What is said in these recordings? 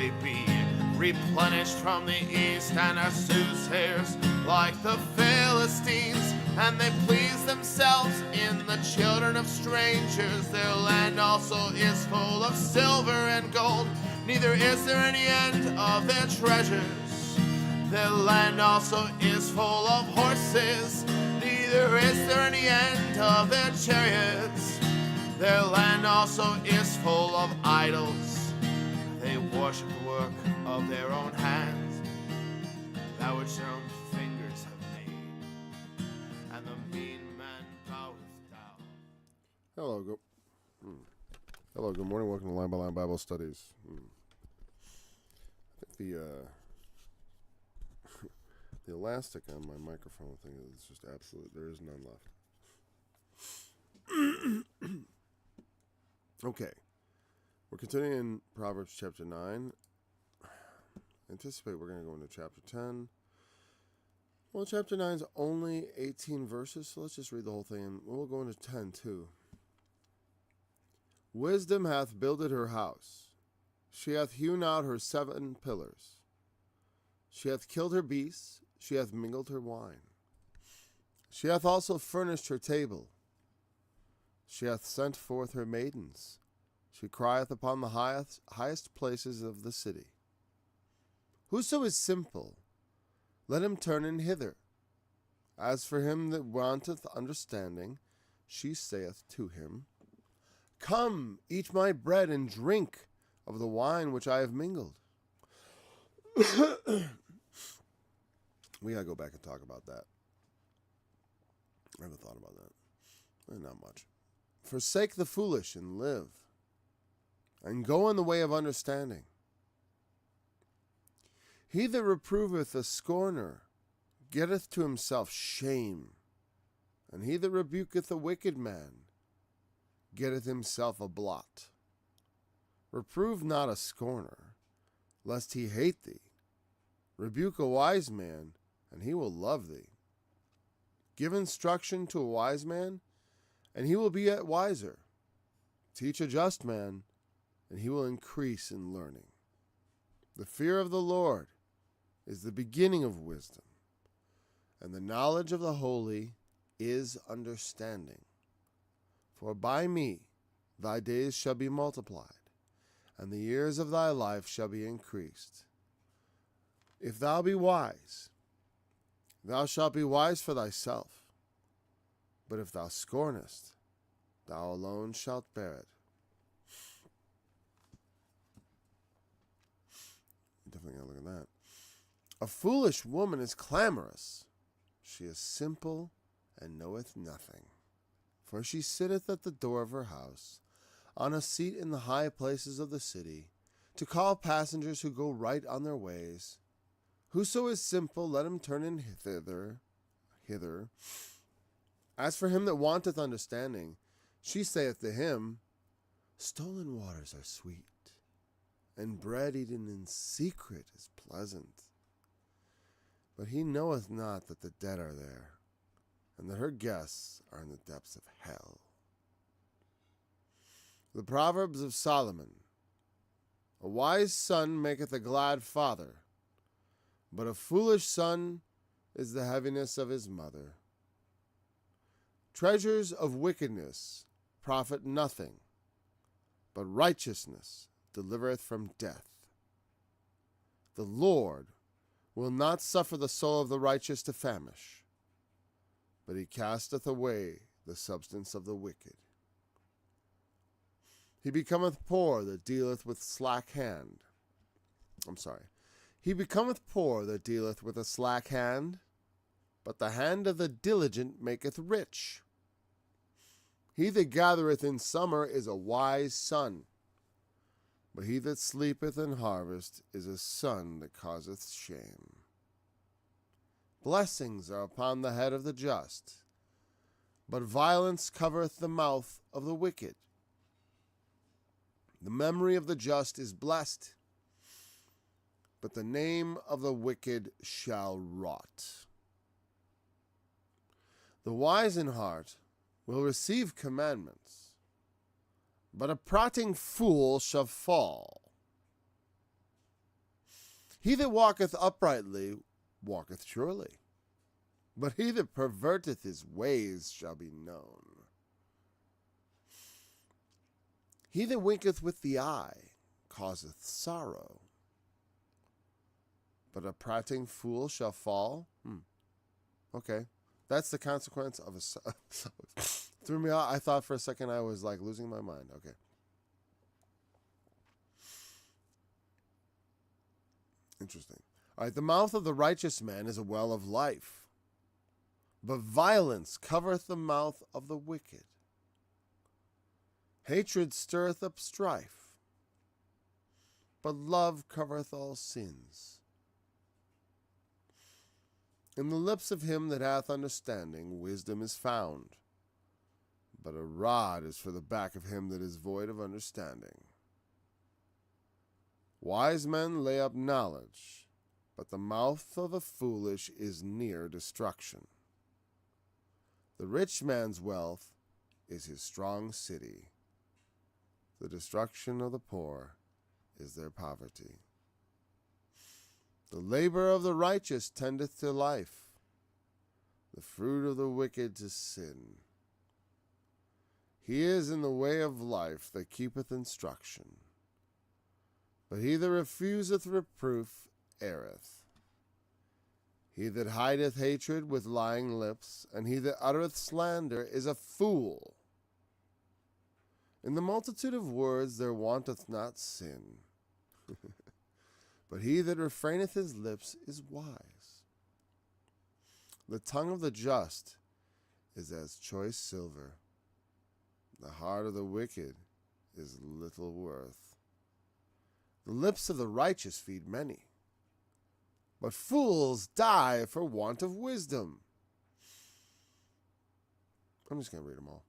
they be replenished from the east, and as soothsayers like the Philistines, and they please themselves in the children of strangers. Their land also is full of silver and gold, neither is there any end of their treasures. Their land also is full of horses, neither is there any end of their chariots. Their land also is full of idols. They worship the work of their own hands, that which their own fingers have made, and the mean man boweth down. Hello, good morning. Welcome to Line by Line Bible Studies. I think the elastic on my microphone thing is just absolute. There is none left. Okay. We're continuing in Proverbs chapter 9. I anticipate we're going to go into chapter 10. Well, chapter 9 is only 18 verses, so let's just read the whole thing, and we'll go into 10 too. Wisdom hath builded her house. She hath hewn out her 7 pillars. She hath killed her beasts. She hath mingled her wine. She hath also furnished her table. She hath sent forth her maidens. She crieth upon the highest places of the city. Whoso is simple, let him turn in hither. As for him that wanteth understanding, she saith to him, Come, eat my bread, and drink of the wine which I have mingled. We gotta go back and talk about that. I haven't thought about that. Not much. Forsake the foolish and live, and go in the way of understanding. He that reproveth a scorner getteth to himself shame, and he that rebuketh a wicked man getteth himself a blot. Reprove not a scorner, lest he hate thee. Rebuke a wise man, and he will love thee. Give instruction to a wise man, and he will be yet wiser. Teach a just man, and he will increase in learning. The fear of the Lord is the beginning of wisdom, and the knowledge of the holy is understanding. For by me thy days shall be multiplied, and the years of thy life shall be increased. If thou be wise, thou shalt be wise for thyself. But if thou scornest, thou alone shalt bear it. Definitely gotta look at that. A foolish woman is clamorous. She is simple and knoweth nothing. For she sitteth at the door of her house, on a seat in the high places of the city, to call passengers who go right on their ways. Whoso is simple, let him turn in hither. As for him that wanteth understanding, she saith to him, Stolen waters are sweet, and bread eaten in secret is pleasant. But he knoweth not that the dead are there, and that her guests are in the depths of hell. The Proverbs of Solomon. A wise son maketh a glad father, but a foolish son is the heaviness of his mother. Treasures of wickedness profit nothing, but righteousness delivereth from death. The Lord will not suffer the soul of the righteous to famish, but he casteth away the substance of the wicked. He becometh poor that dealeth with slack hand. He becometh poor that dealeth with a slack hand, but the hand of the diligent maketh rich. He that gathereth in summer is a wise son, but he that sleepeth in harvest is a son that causeth shame. Blessings are upon the head of the just, but violence covereth the mouth of the wicked. The memory of the just is blessed, but the name of the wicked shall rot. The wise in heart will receive commandments, but a prating fool shall fall. He that walketh uprightly walketh surely, but he that perverteth his ways shall be known. He that winketh with the eye causeth sorrow, but a prating fool shall fall. Okay, that's the consequence of a... Threw me out. I thought for a second I was like losing my mind. Okay. Interesting. All right, the mouth of the righteous man is a well of life, but violence covereth the mouth of the wicked. Hatred stirreth up strife, but love covereth all sins. In the lips of him that hath understanding wisdom is found, but a rod is for the back of him that is void of understanding. Wise men lay up knowledge, but the mouth of the foolish is near destruction. The rich man's wealth is his strong city. The destruction of the poor is their poverty. The labor of the righteous tendeth to life, the fruit of the wicked to sin. He is in the way of life that keepeth instruction, but he that refuseth reproof erreth. He that hideth hatred with lying lips, and he that uttereth slander is a fool. In the multitude of words there wanteth not sin, but he that refraineth his lips is wise. The tongue of the just is as choice silver. The heart of the wicked is little worth. The lips of the righteous feed many, but fools die for want of wisdom. I'm just going to read them all.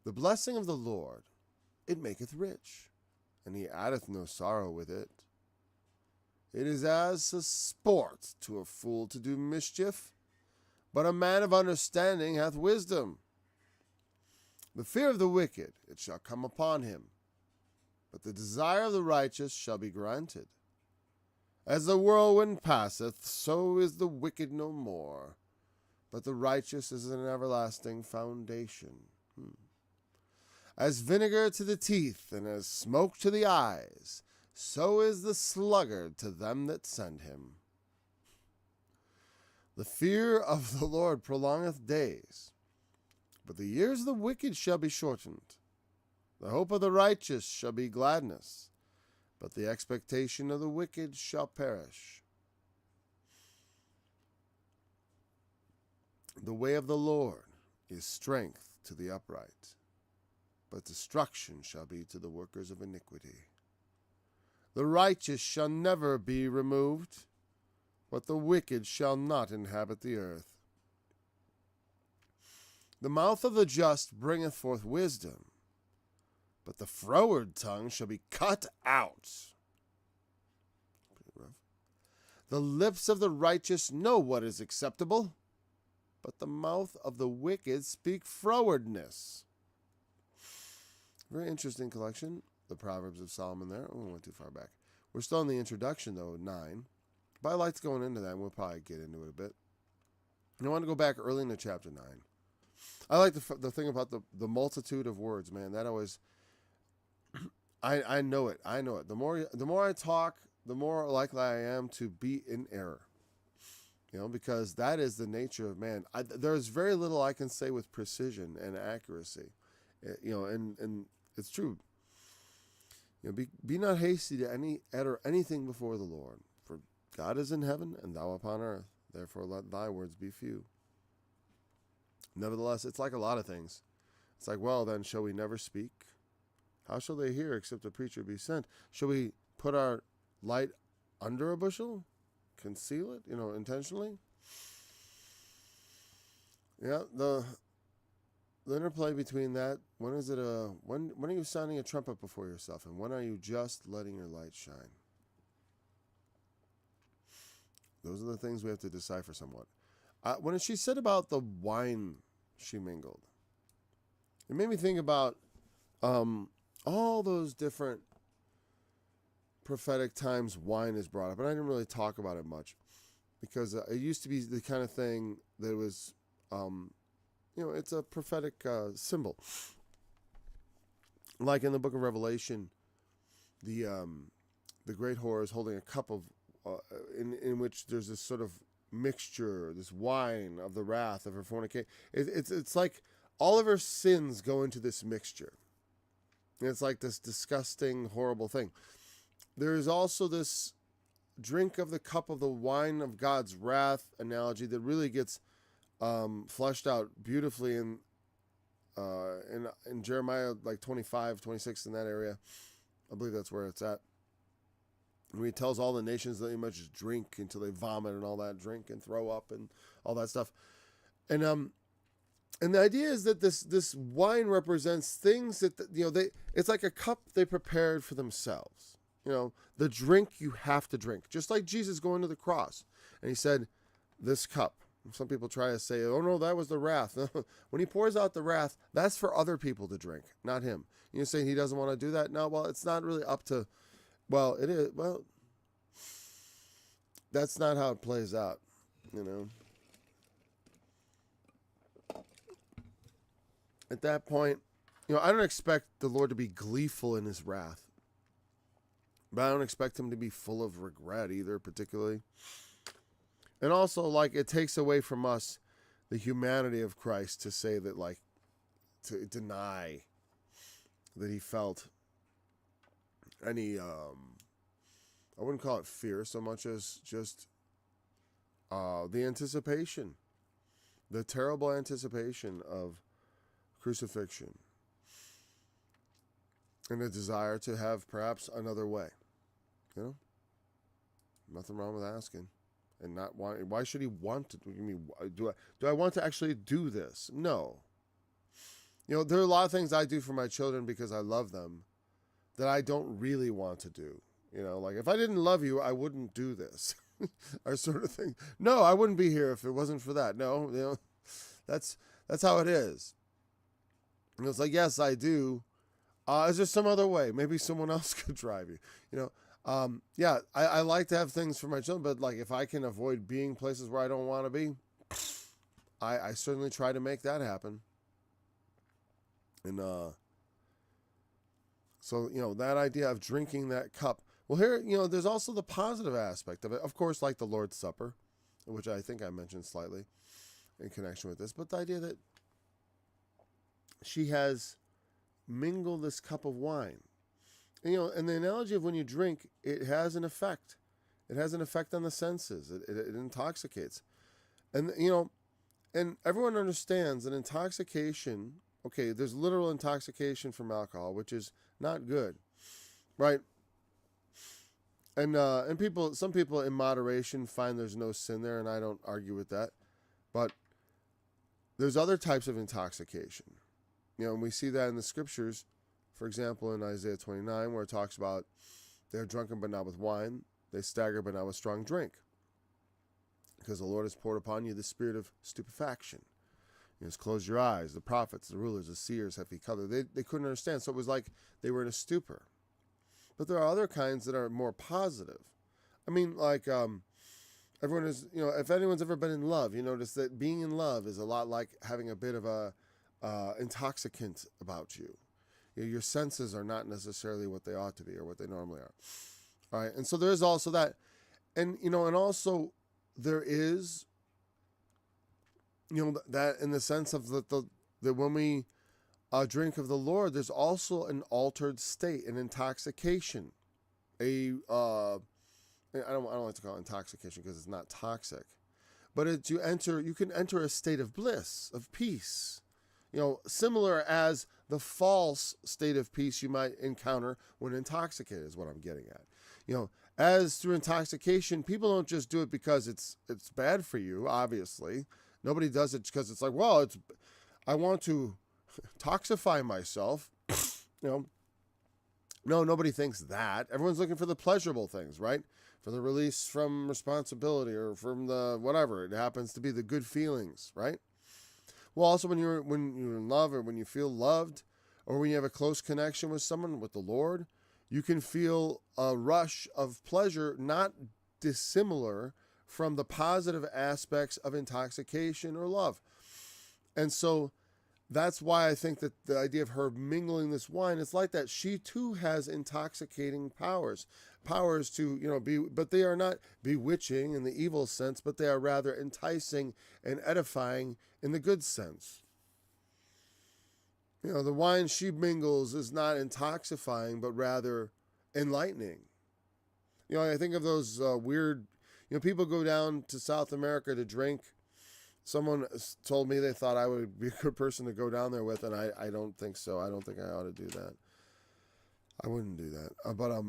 The blessing of the Lord, it maketh rich, and he addeth no sorrow with it. It is as a sport to a fool to do mischief, but a man of understanding hath wisdom. The fear of the wicked, it shall come upon him, but the desire of the righteous shall be granted. As the whirlwind passeth, so is the wicked no more, but the righteous is an everlasting foundation. As vinegar to the teeth, and as smoke to the eyes, so is the sluggard to them that send him. The fear of the Lord prolongeth days, but the years of the wicked shall be shortened. The hope of the righteous shall be gladness, but the expectation of the wicked shall perish. The way of the Lord is strength to the upright, but destruction shall be to the workers of iniquity. The righteous shall never be removed, but the wicked shall not inhabit the earth. The mouth of the just bringeth forth wisdom, but the froward tongue shall be cut out. The lips of the righteous know what is acceptable, but the mouth of the wicked speak frowardness. Very interesting collection, the Proverbs of Solomon there. Oh, we went too far back. We're still in the introduction, though, 9. But I liked going into that, and we'll probably get into it a bit. And I want to go back early into chapter 9. I like the thing about the multitude of words, man. That always... I know it. I know it. The more I talk, the more likely I am to be in error. You know, because that is the nature of man. There's very little I can say with precision and accuracy. You know, and it's true. You know, be not hasty to utter anything before the Lord, for God is in heaven and thou upon earth. Therefore let thy words be few. Nevertheless, it's like a lot of things. It's like, well, then shall we never speak? How shall they hear except a preacher be sent? Shall we put our light under a bushel? Conceal it, you know, intentionally? Yeah, the interplay between that, when are you sounding a trumpet before yourself, and when are you just letting your light shine? Those are the things we have to decipher somewhat. When she said about the wine she mingled, it made me think about all those different prophetic times wine is brought up, and I didn't really talk about it much because it used to be the kind of thing that was, it's a prophetic symbol. Like in the book of Revelation, the great whore is holding a cup of, in which there's this sort of mixture, this wine of the wrath of her fornication. It's like all of her sins go into this mixture. And it's like this disgusting, horrible thing. There is also this drink of the cup of the wine of God's wrath analogy that really gets fleshed out beautifully in Jeremiah, like 25, 26, in that area. I believe that's where it's at. Where he tells all the nations that they must just drink until they vomit and all that, drink and throw up and all that stuff. And the idea is that this wine represents things that it's like a cup they prepared for themselves. The drink you have to drink, just like Jesus going to the cross, and he said, "This cup." Some people try to say, "Oh no, that was the wrath." When he pours out the wrath, that's for other people to drink, not him. You say he doesn't want to do that? No, well, it's not really up to. Well, it is. Well, that's not how it plays out, At that point, I don't expect the Lord to be gleeful in his wrath. But I don't expect him to be full of regret either, particularly. And also, it takes away from us the humanity of Christ to say that, to deny that he felt any, I wouldn't call it fear so much as just the anticipation, the terrible anticipation of crucifixion, and a desire to have perhaps another way. Nothing wrong with asking, and not why. Why should he want to? Do I want to actually do this? No. There are a lot of things I do for my children because I love them that I don't really want to do. Like if I didn't love you, I wouldn't do this, or sort of thing. No, I wouldn't be here if it wasn't for that. No, that's how it is. And it's like, yes, I do. Is there some other way? Maybe someone else could drive you. I like to have things for my children, but if I can avoid being places where I don't want to be, I certainly try to make that happen. And so that idea of drinking that cup. Well, here there's also the positive aspect of it, of course, like the Lord's Supper, which I think I mentioned slightly in connection with this. But the idea that she has mingled this cup of wine. And the analogy of when you drink, it has an effect. It has an effect on the senses. It intoxicates. And, and everyone understands that intoxication, okay, there's literal intoxication from alcohol, which is not good, right? And some people in moderation find there's no sin there, and I don't argue with that. But there's other types of intoxication. And we see that in the scriptures. For example, in Isaiah 29, where it talks about they're drunken but not with wine, they stagger but not with strong drink, because the Lord has poured upon you the spirit of stupefaction. He has closed your eyes. The prophets, the rulers, the seers have he covered. They couldn't understand, so it was like they were in a stupor. But there are other kinds that are more positive. I mean, everyone is, if anyone's ever been in love, you notice that being in love is a lot like having a bit of a intoxicant about you. Your senses are not necessarily what they ought to be or what they normally are. All right. And so there is also that. And, and also there is, that in the sense of that when we drink of the Lord, there's also an altered state, an intoxication. I don't like to call it intoxication because it's not toxic. But you can enter a state of bliss, of peace. Similar as the false state of peace you might encounter when intoxicated is what I'm getting at. As through intoxication, people don't just do it because it's bad for you, obviously. Nobody does it because it's like, well, I want to toxify myself. No, nobody thinks that. Everyone's looking for the pleasurable things, right? For the release from responsibility or from the whatever. It happens to be the good feelings, right? Well, also when you're in love or when you feel loved or when you have a close connection with someone, with the Lord, You can feel a rush of pleasure not dissimilar from the positive aspects of intoxication or love. And so that's why I think that the idea of her mingling this wine is like that. She too has intoxicating powers to, be, but they are not bewitching in the evil sense, but they are rather enticing and edifying in the good sense. The wine she mingles is not intoxifying, but rather enlightening. I think of those weird, people go down to South America to drink. Someone told me they thought I would be a good person to go down there with, and I don't think so. I don't think I ought to do that. I wouldn't do that. But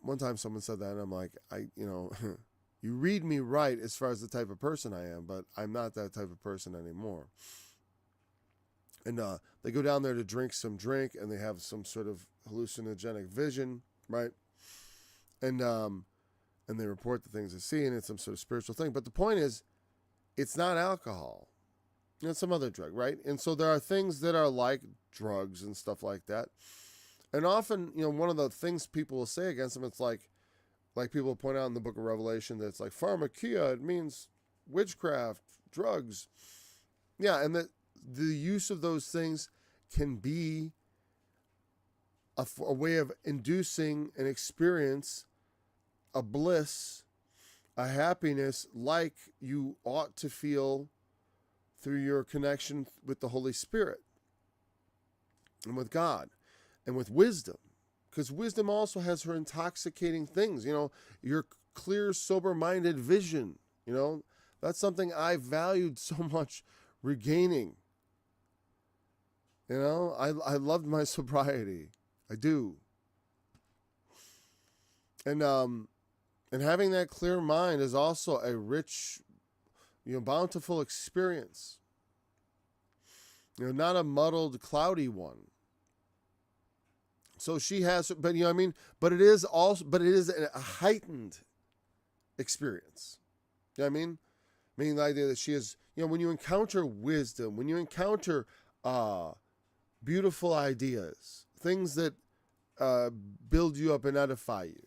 one time someone said that, and I'm like, you read me right as far as the type of person I am, but I'm not that type of person anymore. And they go down there to drink some drink, and they have some sort of hallucinogenic vision, right? And they report the things they see, and it's some sort of spiritual thing. But the point is, it's not alcohol. It's some other drug, right? And so there are things that are like drugs and stuff like that. And often, one of the things people will say against them, it's like people point out in the book of Revelation, that it's like pharmakia, it means witchcraft, drugs. Yeah, and that the use of those things can be a way of inducing an experience, a bliss, a happiness like you ought to feel through your connection with the Holy Spirit and with God and with wisdom. Because wisdom also has her intoxicating things, your clear, sober-minded vision, that's something I valued so much regaining. I loved my sobriety. I do. And having that clear mind is also a rich, bountiful experience. Not a muddled, cloudy one. So she has, but but it is a heightened experience. You know what I mean? Meaning the idea that she is, when you encounter wisdom, when you encounter beautiful ideas, things that build you up and edify you,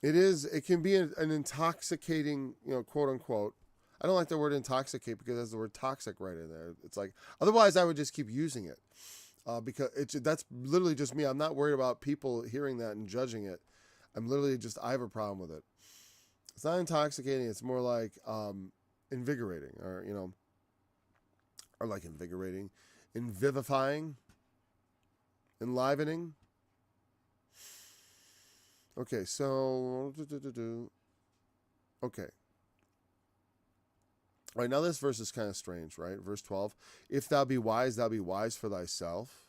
it can be an intoxicating, quote unquote. I don't like the word intoxicate because there's the word toxic right in there. It's like, otherwise I would just keep using it because that's literally just me. I'm not worried about people hearing that and judging it. I have a problem with it. It's not intoxicating. It's more like invigorating or like invigorating, vivifying, enlivening. Okay, so okay. All right, now this verse is kind of strange, right? Verse 12. If thou be wise for thyself.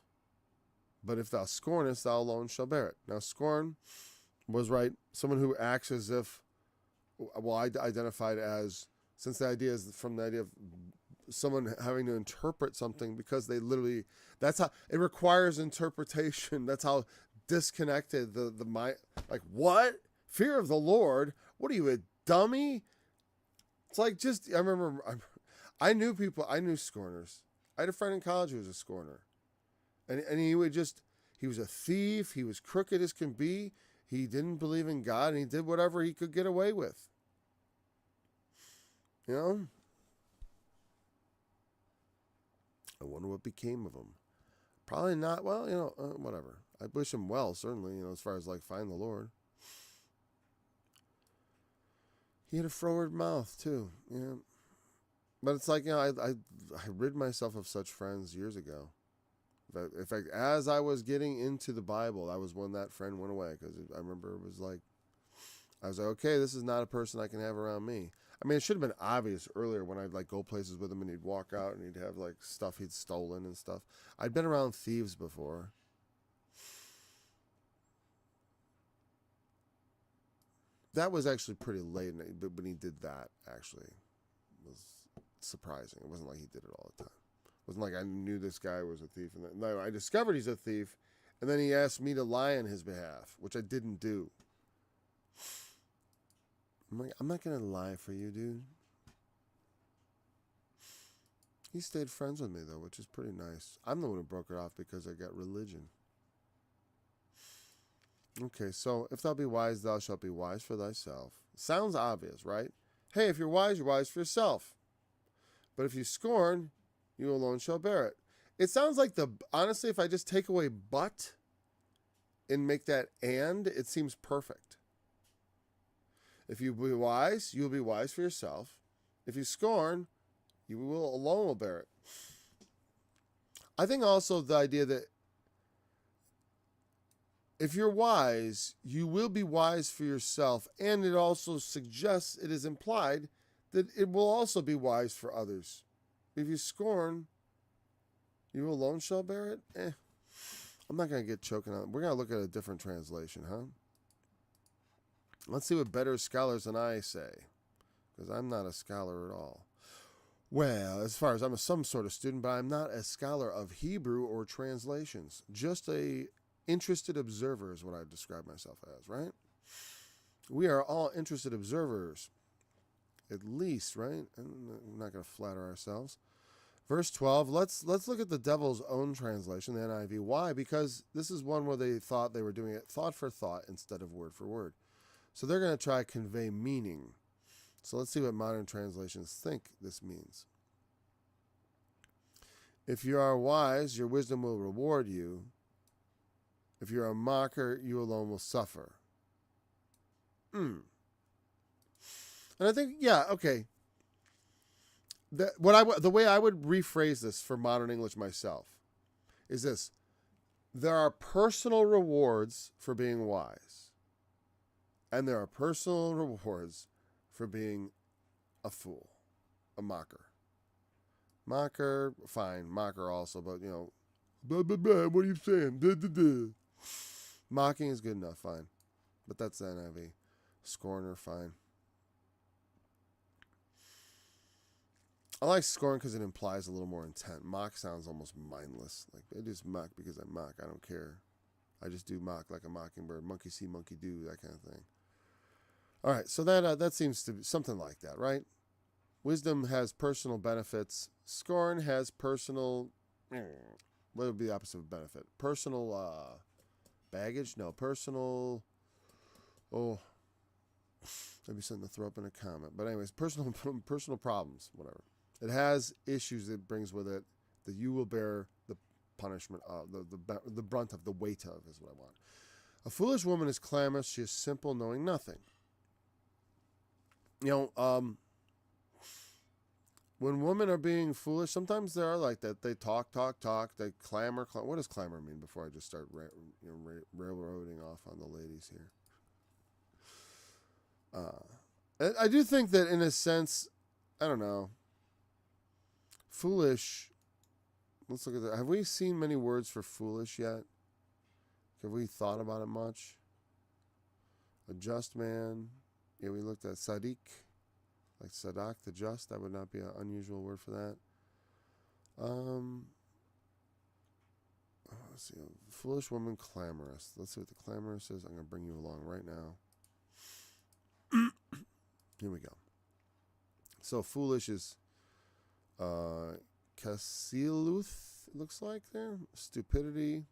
But if thou scornest, thou alone shall bear it. Now, scorn was, right, someone who acts as if, I identified as, since the idea is from the idea of someone having to interpret something because they literally, that's how, it requires interpretation. That's how disconnected the mind, like, what? Fear of the Lord? What are you, a dummy? It's like, I remember, I knew scorners. I had a friend in college who was a scorner. And he was a thief. He was crooked as can be. He didn't believe in God, and he did whatever he could get away with. I wonder what became of him. Probably not, whatever. I wish him well, certainly, as far as, find the Lord. He had a froward mouth, too, But it's like, I rid myself of such friends years ago. In fact, as I was getting into the Bible, that was when that friend went away, because I remember it was like, I was like, okay, this is not a person I can have around me. I mean, it should have been obvious earlier when I'd go places with him and he'd walk out and he'd have stuff he'd stolen and stuff. I'd been around thieves before. That was actually pretty late, but when he did that, actually, it was surprising. It wasn't like he did it all the time. It wasn't like I knew this guy was a thief. No, I discovered he's a thief, and then he asked me to lie on his behalf, which I didn't do. I'm like, I'm not going to lie for you, dude. He stayed friends with me, though, which is pretty nice. I'm the one who broke it off because I got religion. Okay, so if thou be wise, thou shalt be wise for thyself. Sounds obvious, right? Hey, if you're wise for yourself. But if you scorn, you alone shall bear it. It sounds like honestly, if I just take away but and make that and, it seems perfect. If you be wise, you will be wise for yourself. If you scorn, you will alone will bear it. I think also the idea that if you're wise, you will be wise for yourself, and it also suggests, it is implied, that it will also be wise for others. If you scorn, you alone shall bear it? I'm not going to get choking on it. We're going to look at a different translation, huh? Let's see what better scholars than I say, because I'm not a scholar at all. Well, as far as I'm some sort of student, but I'm not a scholar of Hebrew or translations. Just a interested observer is what I describe myself as, right? We are all interested observers, at least, right? I'm not going to flatter ourselves. Verse 12, let's look at the devil's own translation, the NIV. Why? Because this is one where they thought they were doing it thought for thought instead of word for word. So they're going to try to convey meaning. So let's see what modern translations think this means. If you are wise, your wisdom will reward you. If you're a mocker, you alone will suffer. And I think, yeah, okay. The way I would rephrase this for modern English myself is this. There are personal rewards for being wise. And there are personal rewards for being a fool, a mocker. Mocker, fine, mocker also, but blah, blah, blah, what are you saying? Duh, duh, duh. Mocking is good enough, fine. But that's the NIV. Scorner, fine. I like scorn because it implies a little more intent. Mock sounds almost mindless. Like, I just mock because I mock. I don't care. I just do mock like a mockingbird. Monkey see, monkey do, that kind of thing. All right, so that seems to be something like that, right? Wisdom has personal benefits. Scorn has personal... What would be the opposite of benefit? Personal baggage? No, personal... Oh, maybe something to throw up in a comment. But anyways, personal problems, whatever. It has issues it brings with it that you will bear the punishment of, the brunt of, the weight of, is what I want. A foolish woman is clamorous. She is simple, knowing nothing. When women are being foolish, sometimes they are like that. They talk. They clamor. What does clamor mean before I just start railroading off on the ladies here? I do think that in a sense, I don't know, foolish, let's look at that. Have we seen many words for foolish yet? Have we thought about it much? A just man. Yeah, we looked at Sadiq, like Sadak, the just. That would not be an unusual word for that. Let's see. Foolish woman, clamorous. Let's see what the clamorous is. I'm going to bring you along right now. Here we go. So foolish is kasiluth, it looks like there. Stupidity.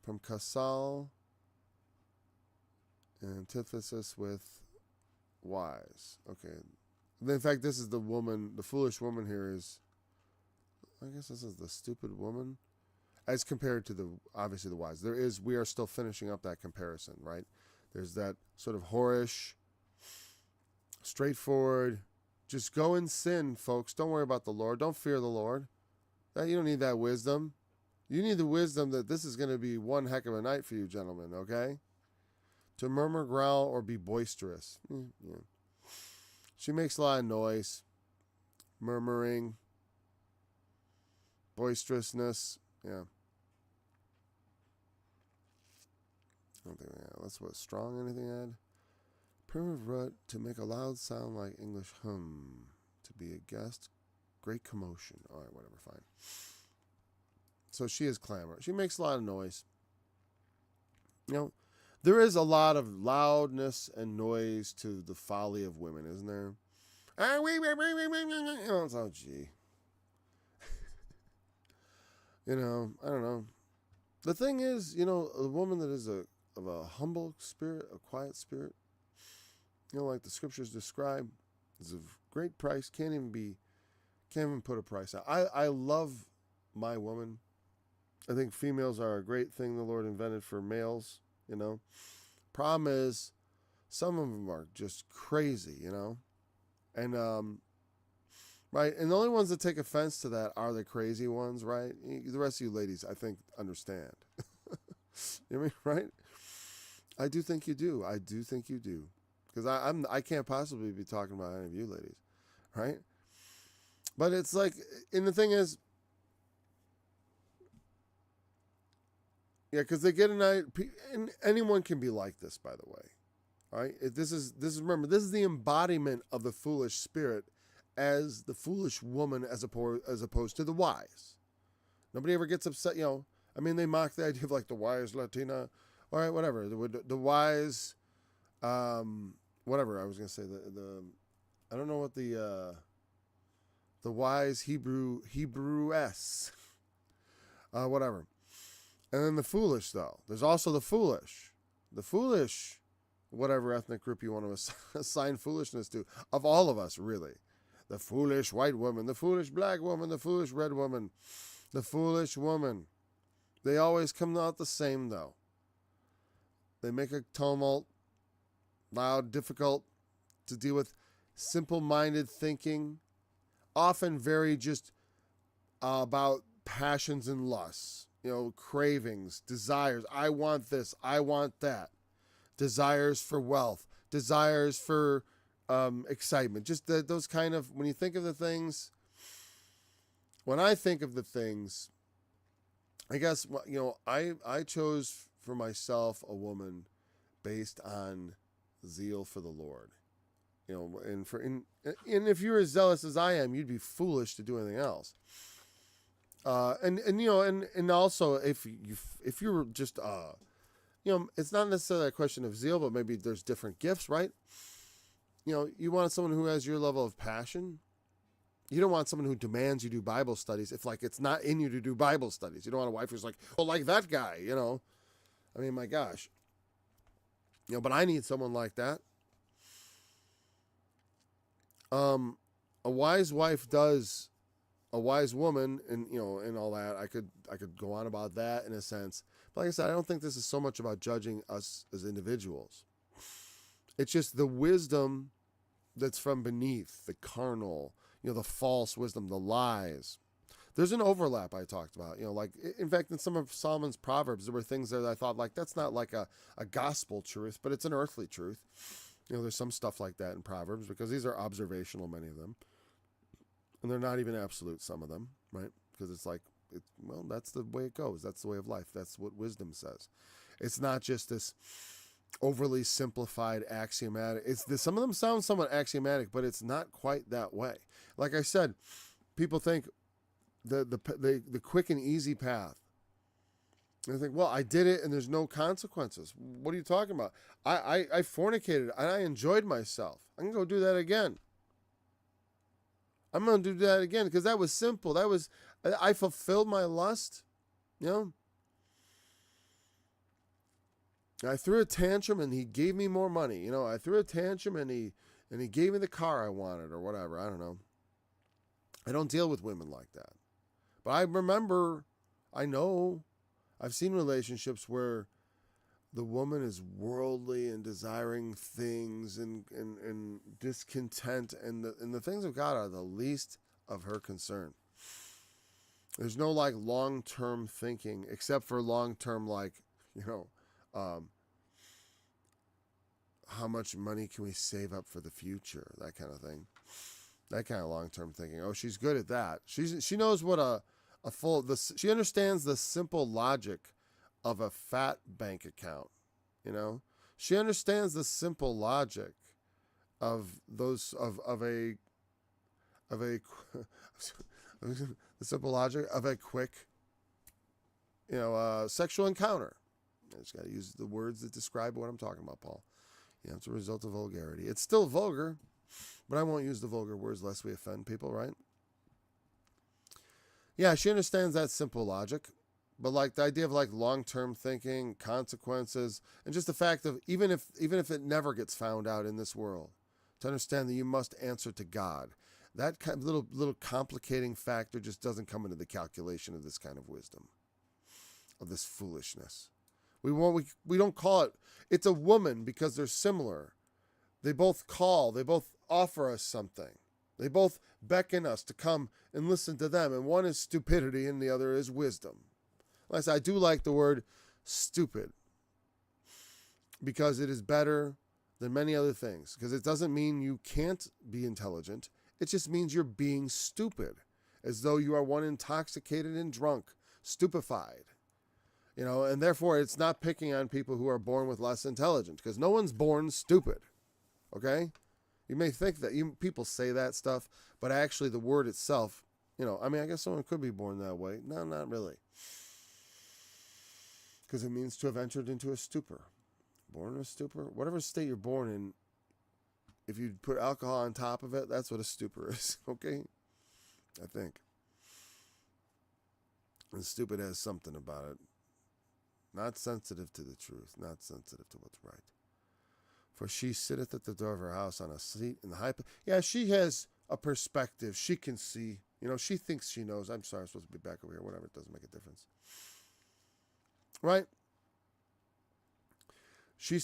From kasal. Antithesis with wise. Okay. In fact, this is the woman, the foolish woman here is, I guess this is the stupid woman, as compared to obviously the wise. We are still finishing up that comparison, right? There's that sort of whorish, straightforward, just go and sin, folks. Don't worry about the Lord. Don't fear the Lord. You don't need that wisdom. You need the wisdom that this is going to be one heck of a night for you, gentlemen, okay? To murmur, growl, or be boisterous. Yeah. She makes a lot of noise. Murmuring. Boisterousness. Yeah. I don't think that's what strong anything add. Primitive root, to make a loud sound like English hum. To be a guest. Great commotion. All right, whatever, fine. So she is clamor. She makes a lot of noise. There is a lot of loudness and noise to the folly of women, isn't there? Oh, gee. I don't know. The thing is, a woman that is a a humble spirit, a quiet spirit. Like the scriptures describe, is of great price. Can't even put a price out. I love my woman. I think females are a great thing the Lord invented for males. Problem is, some of them are just crazy. And right, and the only ones that take offense to that are the crazy ones, right? The rest of you ladies, I think, understand. You know what I mean, right? I do think you do. I do think you do. Because I can't possibly be talking about any of you ladies, right? But it's like, and the thing is, yeah, because they get an idea, and anyone can be like this, by the way, all right? Remember, this is the embodiment of the foolish spirit as the foolish woman as opposed to the wise. Nobody ever gets upset, they mock the idea of like the wise Latina, all right, whatever, the wise, whatever. I was gonna say the I don't know what the wise Hebrew-ess, whatever. And then the foolish, though. There's also the foolish, whatever ethnic group you want to assign foolishness to, of all of us, really. The foolish white woman, the foolish black woman, the foolish red woman, the foolish woman. They always come out the same, though. They make a tumult, loud, difficult to deal with, simple-minded thinking, often very just about passions and lusts, cravings, desires. I want this, I want that. Desires for wealth, desires for excitement. Just those kind of, when you think of the things, when I think of the things, I guess, I chose for myself a woman based on zeal for the Lord. And if you're as zealous as I am, you'd be foolish to do anything else. And also if you're just it's not necessarily a question of zeal, but maybe there's different gifts, right? You want someone who has your level of passion. You don't want someone who demands you do Bible studies if it's not in you to do Bible studies. You don't want a wife who's like, oh, like that guy, I mean, my gosh. But I need someone like that. A wise wife does a wise woman, and and all that. I could go on about that in a sense. But like I said, I don't think this is so much about judging us as individuals. It's just the wisdom that's from beneath, the carnal, the false wisdom, the lies. There's an overlap I talked about. In fact, in some of Solomon's Proverbs, there were things there that I thought, that's not like a gospel truth, but it's an earthly truth. There's some stuff like that in Proverbs, because these are observational, many of them. And they're not even absolute, some of them, right? Because it's that's the way it goes. That's the way of life. That's what wisdom says. It's not just this overly simplified axiomatic. Some of them sound somewhat axiomatic, but it's not quite that way. Like I said, people think the quick and easy path. And they think, well, I did it and there's no consequences. What are you talking about? I fornicated and I enjoyed myself. I'm going to go do that again. I'm going to do that again because that was simple. I fulfilled my lust. I threw a tantrum and he gave me more money. I threw a tantrum and he gave me the car I wanted or whatever. I don't know. I don't deal with women like that. But I know, I've seen relationships where the woman is worldly and desiring things and discontent, and the things of God are the least of her concern. There's no long-term thinking, except for long-term how much money can we save up for the future, that kind of thing. That kind of long-term thinking. Oh, she's good at that. She knows what she understands the simple logic of a fat bank account. She understands the simple logic of those of a the simple logic of a quick sexual encounter. I just got to use the words that describe what I'm talking about, Paul. It's a result of vulgarity. It's still vulgar, but I won't use the vulgar words lest we offend people, right? Yeah, she understands that simple logic, But like the idea of like long-term thinking, consequences, and just the fact of even if it never gets found out in this world, to understand that you must answer to God. That kind of little complicating factor just doesn't come into the calculation of this kind of wisdom, of this foolishness. We don't call it. It's a woman because they're similar. They both offer us something. They both beckon us to come and listen to them, and one is stupidity and the other is wisdom. Like I do like the word stupid because it is better than many other things, because it doesn't mean you can't be intelligent. It just means you're being stupid, as though you are one intoxicated and drunk, stupefied. And therefore it's not picking on people who are born with less intelligence, because no one's born stupid. Okay? You may think that people say that stuff, but actually the word itself, I guess someone could be born that way. No, not really. Because it means to have entered into a stupor. Born in a stupor? Whatever state you're born in, if you put alcohol on top of it, that's what a stupor is. Okay? I think. And stupid has something about it. Not sensitive to the truth. Not sensitive to what's right. For she sitteth at the door of her house on a seat in the high place. Yeah, she has a perspective. She can see. She thinks she knows. I'm sorry, I'm supposed to be back over here. Whatever, it doesn't make a difference. Right? She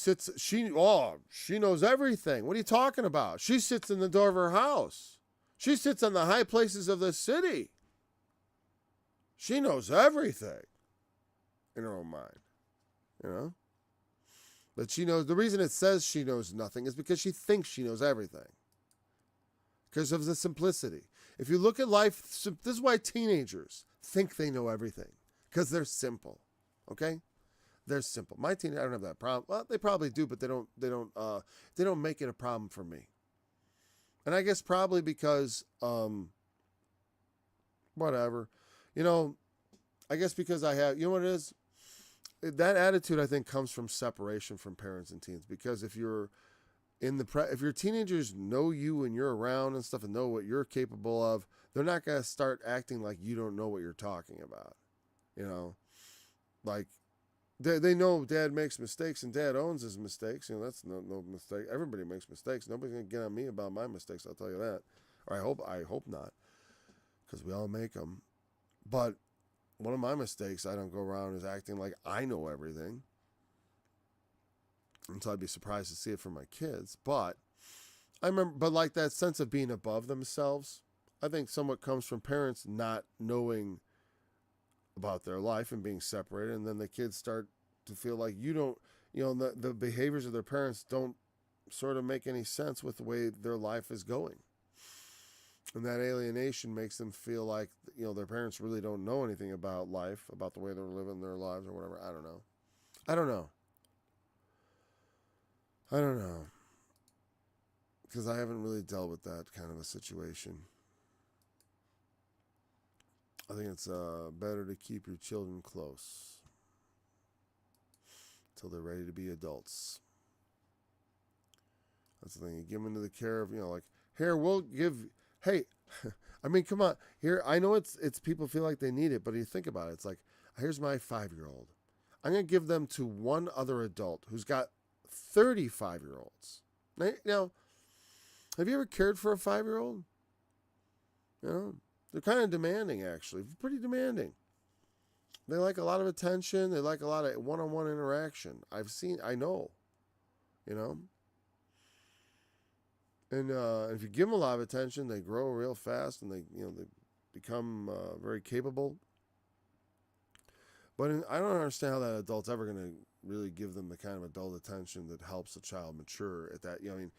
knows everything. What are you talking about? She sits in the door of her house. She sits on the high places of the city. She knows everything in her own mind. But she knows, the reason it says she knows nothing is because she thinks she knows everything. Because of the simplicity. If you look at life, this is why teenagers think they know everything. Because they're simple. Okay? They're simple. My teenagers, I don't have that problem. Well, they probably do, but they don't make it a problem for me. And I guess probably because, whatever. I guess because I have, what it is? That attitude, I think, comes from separation from parents and teens. Because if your teenagers know you and you're around and stuff and know what you're capable of, they're not going to start acting like you don't know what you're talking about. Like they know Dad makes mistakes and Dad owns his mistakes. That's no mistake. Everybody makes mistakes. Nobody's going to get on me about my mistakes. I'll tell you that. Or I hope not, because we all make them. But one of my mistakes, I don't go around is acting like I know everything. And so I'd be surprised to see it from my kids. But like that sense of being above themselves, I think somewhat comes from parents not knowing about their life and being separated. And then the kids start to feel like the behaviors of their parents don't sort of make any sense with the way their life is going. And that alienation makes them feel like, their parents really don't know anything about life, about the way they're living their lives or whatever. I don't know. Because I haven't really dealt with that kind of a situation. I think it's better to keep your children close till they're ready to be adults. That's the thing. You give them into the care of, here, we'll give... Hey, come on. Here, I know it's people feel like they need it, but you think about it. It's like, here's my 5-year-old. I'm going to give them to one other adult who's got 30 5-year-olds. Now, have you ever cared for a 5-year-old? They're kind of demanding, actually. Pretty demanding. They like a lot of attention. They like a lot of one-on-one interaction. I know. And if you give them a lot of attention, they grow real fast and they become very capable. But I don't understand how that adult's ever going to really give them the kind of adult attention that helps a child mature at that. And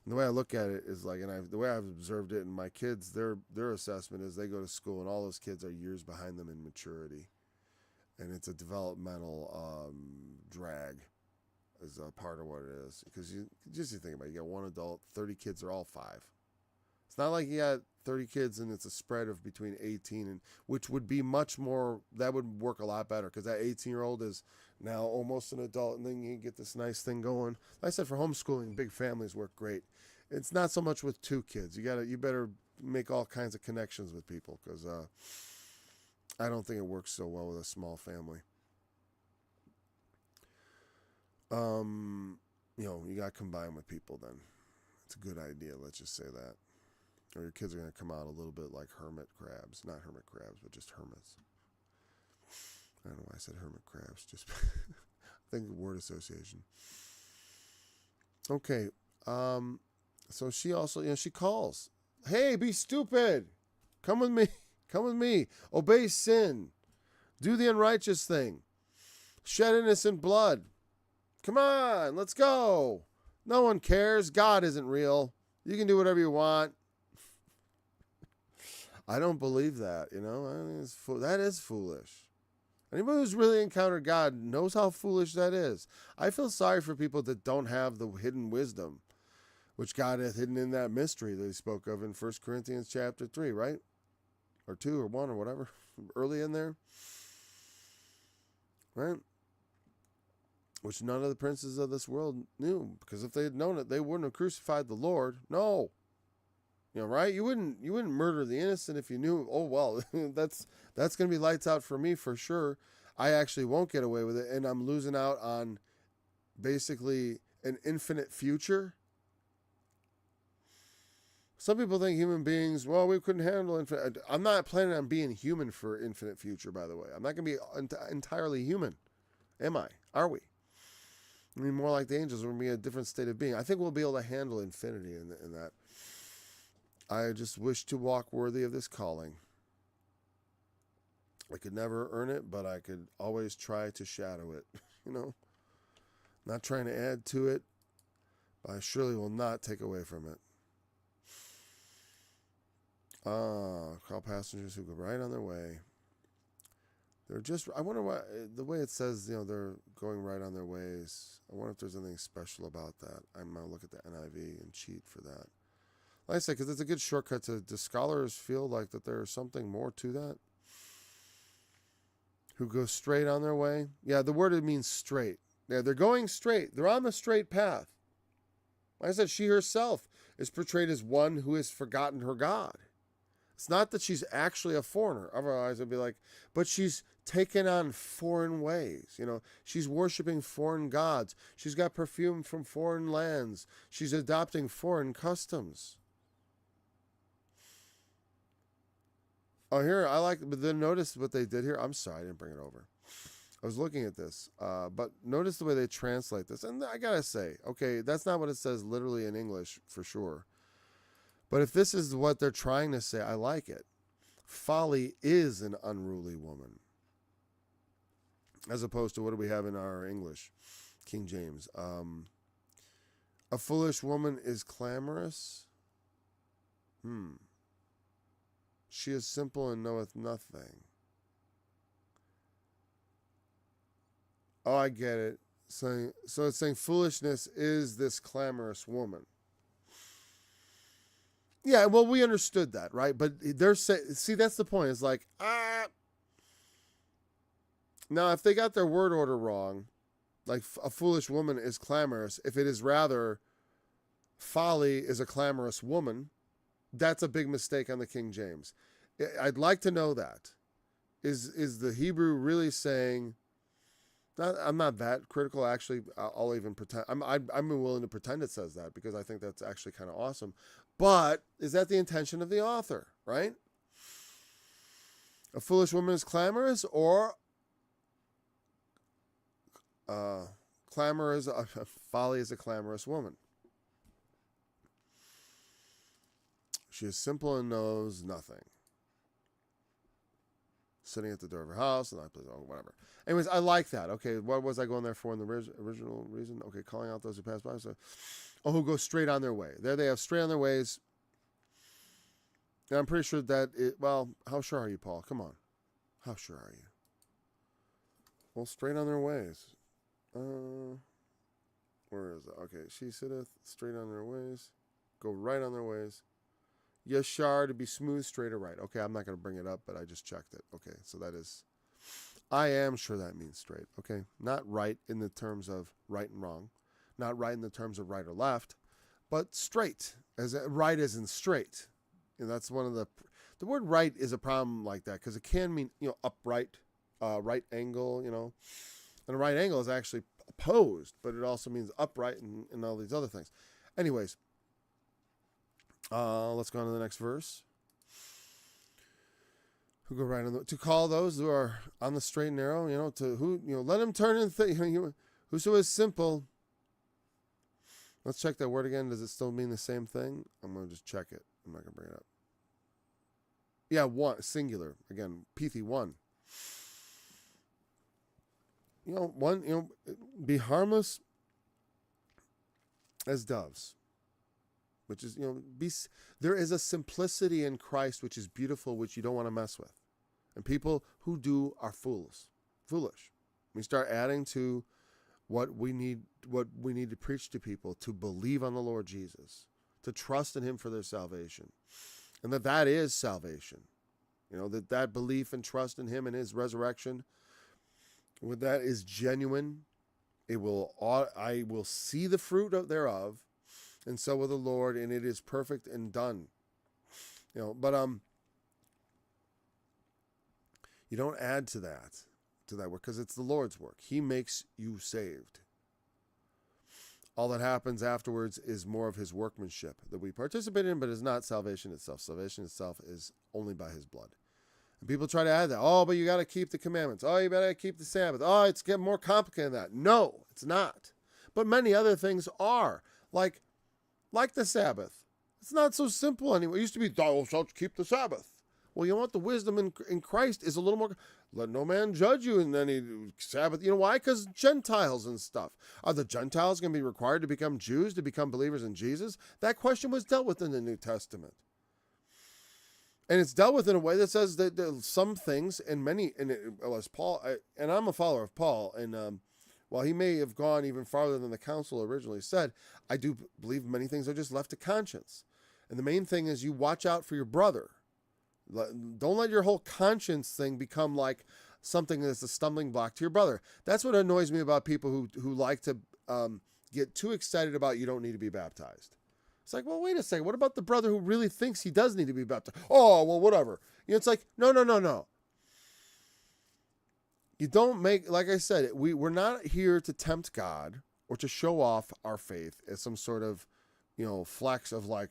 the way I look at it is like, the way I've observed it, and my kids, their assessment is they go to school and all those kids are years behind them in maturity, and it's a developmental drag. Is a part of what it is, because you think about it, you got one adult, 30 kids are all 5. It's not like you got 30 kids and it's a spread of between 18 and, which would be much more, that would work a lot better, because that 18-year-old is now almost an adult, and then you get this nice thing going. Like I said, for homeschooling, big families work great. It's not so much with 2 kids. You better make all kinds of connections with people, because I don't think it works so well with a small family. You got to combine with people then. It's a good idea, let's just say that. Or your kids are going to come out a little bit like hermit crabs. Not hermit crabs, but just hermits. I don't know why I said hermit crabs. Just I think word association. Okay. So she also, she calls. Hey, be stupid. Come with me. Come with me. Obey sin. Do the unrighteous thing. Shed innocent blood. Come on, let's go. No one cares. God isn't real. You can do whatever you want. I don't believe that, that is foolish. Anybody who's really encountered God knows how foolish that is. I feel sorry for people that don't have the hidden wisdom, which God hath hidden in that mystery that he spoke of in 1 Corinthians chapter 3, right? Or 2 or 1 or whatever, early in there. Right? Which none of the princes of this world knew, because if they had known it, they wouldn't have crucified the Lord. No. Right? You wouldn't murder the innocent if you knew, oh, well, that's going to be lights out for me for sure. I actually won't get away with it, and I'm losing out on basically an infinite future. Some people think human beings, well, we couldn't handle infinite. I'm not planning on being human for infinite future, by the way. I'm not going to be entirely human. Am I? Are we? I mean, more like the angels, we're going to be in a different state of being. I think we'll be able to handle infinity in that. I just wish to walk worthy of this calling. I could never earn it, but I could always try to shadow it, Not trying to add to it, but I surely will not take away from it. Call passengers who go right on their way. I wonder why, the way it says, they're going right on their ways. I wonder if there's anything special about that. I'm going to look at the NIV and cheat for that. Like I said, because it's a good shortcut do scholars feel like that there's something more to that? Who go straight on their way? Yeah, the word, it means straight. Yeah, they're going straight. They're on the straight path. Like I said, she herself is portrayed as one who has forgotten her God. It's not that she's actually a foreigner. Otherwise, it'd be like, but she's taken on foreign ways. She's worshiping foreign gods. She's got perfume from foreign lands. She's adopting foreign customs. Oh, here, but then notice what they did here. I'm sorry, I didn't bring it over. I was looking at this, but notice the way they translate this. And I gotta say, okay, that's not what it says literally in English, for sure. But if this is what they're trying to say, I like it. Folly is an unruly woman. As opposed to what do we have in our English? King James. A foolish woman is clamorous. She is simple and knoweth nothing. Oh, I get it. So it's saying foolishness is this clamorous woman. Yeah, well, we understood that, right? But they're saying, see, that's the point. It's like, Now, if they got their word order wrong, like a foolish woman is clamorous, if it is rather folly is a clamorous woman, that's a big mistake on the King James. I'd like to know that. Is the Hebrew really saying? I'm not that critical, actually. I'll even pretend. I'm willing to pretend it says that because I think that's actually kind of awesome. But is that the intention of the author, right? A foolish woman is clamorous, or folly is a clamorous woman. She is simple and knows nothing. Sitting at the door of her house, and whatever. Anyways, I like that. Okay, what was I going there for in the original reason? Okay, calling out those who pass by. So, who go straight on their way. There they have straight on their ways. And I'm pretty sure how sure are you, Paul? Come on. How sure are you? Well, straight on their ways. Where is it? Okay, she sitteth straight on their ways. Go right on their ways. Yashar, to be smooth, straight, or right. Okay, I'm not going to bring it up, but I just checked it. Okay, so that is, I am sure that means straight. Okay, not right in the terms of right and wrong, not right in the terms of right or left, but straight, right as in straight. And that's one of The word right is a problem like that because it can mean, upright, right angle, And a right angle is actually opposed, but it also means upright and all these other things. Anyways, let's go on to the next verse. Who go right on to call those who are on the straight and narrow, to who, let him turn and whoso is simple. Let's check that word again. Does it still mean the same thing? I'm going to just check it. I'm not going to bring it up. Yeah, one, singular. Again, Pethi, one. Be harmless as doves. Which is, there is a simplicity in Christ which is beautiful, which you don't want to mess with. And people who do are foolish. We start adding to what we need to preach to people, to believe on the Lord Jesus, to trust in him for their salvation. And that is salvation. That belief and trust in him and his resurrection, when that is genuine, I will see the fruit thereof. And so will the Lord, and it is perfect and done. But you don't add to that work because it's the Lord's work. He makes you saved. All that happens afterwards is more of his workmanship that we participate in, but is not salvation itself. Salvation itself is only by his blood. And people try to add that. Oh, but you got to keep the commandments. Oh, you better keep the Sabbath. Oh, it's getting more complicated than that. No, it's not. But many other things are. Like the Sabbath. It's not so simple anymore. It used to be, thou shalt keep the Sabbath. Well, you know what? The wisdom in Christ is a little more, let no man judge you in any Sabbath. You know why? Because Gentiles and stuff. Are the Gentiles going to be required to become Jews, to become believers in Jesus? That question was dealt with in the New Testament. And it's dealt with in a way that says that some things, as Paul, and I'm a follower of Paul, and while he may have gone even farther than the council originally said, I do believe many things are just left to conscience. And the main thing is you watch out for your brother. Don't let your whole conscience thing become like something that's a stumbling block to your brother. That's what annoys me about people who like to get too excited about you don't need to be baptized. It's like, well, wait a second. What about the brother who really thinks he does need to be baptized? Oh, well, whatever. It's like, no. You don't make, like I said, we're not here to tempt God or to show off our faith as some sort of, flex of like,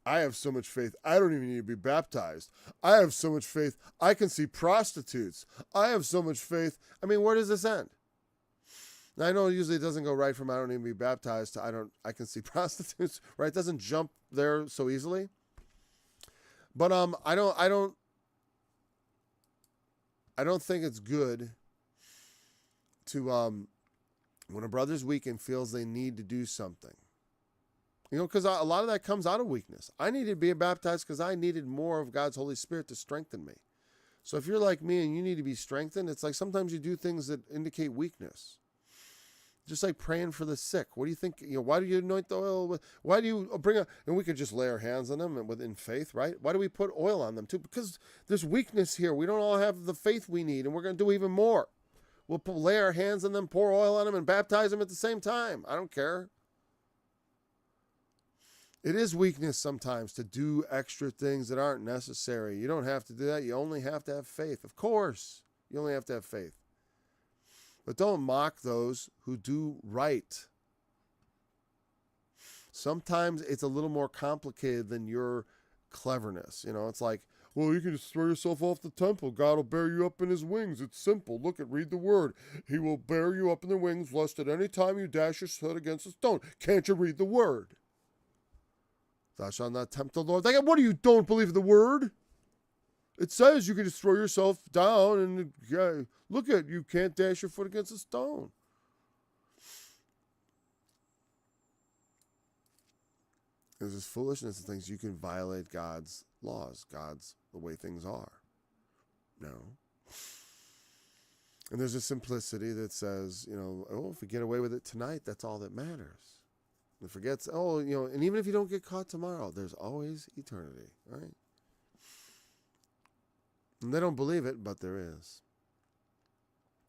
I have so much faith, I don't even need to be baptized. I have so much faith, I can see prostitutes. I have so much faith. I mean, where does this end? Now, I know usually it doesn't go right from I don't need to be baptized to I can see prostitutes, right? It doesn't jump there so easily. But I don't think it's good to when a brother's weak and feels they need to do something. Because a lot of that comes out of weakness. I needed to be baptized because I needed more of God's Holy Spirit to strengthen me. So if you're like me and you need to be strengthened, it's like sometimes you do things that indicate weakness. Just like praying for the sick. What do you think? Why do you anoint the oil? Why do you and we could just lay our hands on them and within faith, right? Why do we put oil on them too? Because there's weakness here. We don't all have the faith we need, and we're going to do even more. We'll lay our hands on them, pour oil on them, and baptize them at the same time. I don't care. It is weakness sometimes to do extra things that aren't necessary. You don't have to do that. You only have to have faith. Of course, you only have to have faith. But don't mock those who do right. Sometimes it's a little more complicated than your cleverness. It's like, well, you can just throw yourself off the temple. God will bear you up in his wings. It's simple. Read the word. He will bear you up in the wings, lest at any time you dash your foot against a stone. Can't you read the word? Thou shalt not tempt the Lord. What do you don't believe the word? It says you can just throw yourself down and look at you can't dash your foot against a stone. There's this foolishness of things. You can violate God's laws, the way things are. No. And there's a simplicity that says, if we get away with it tonight, that's all that matters. And forgets, and even if you don't get caught tomorrow, there's always eternity, right? And they don't believe it, but there is.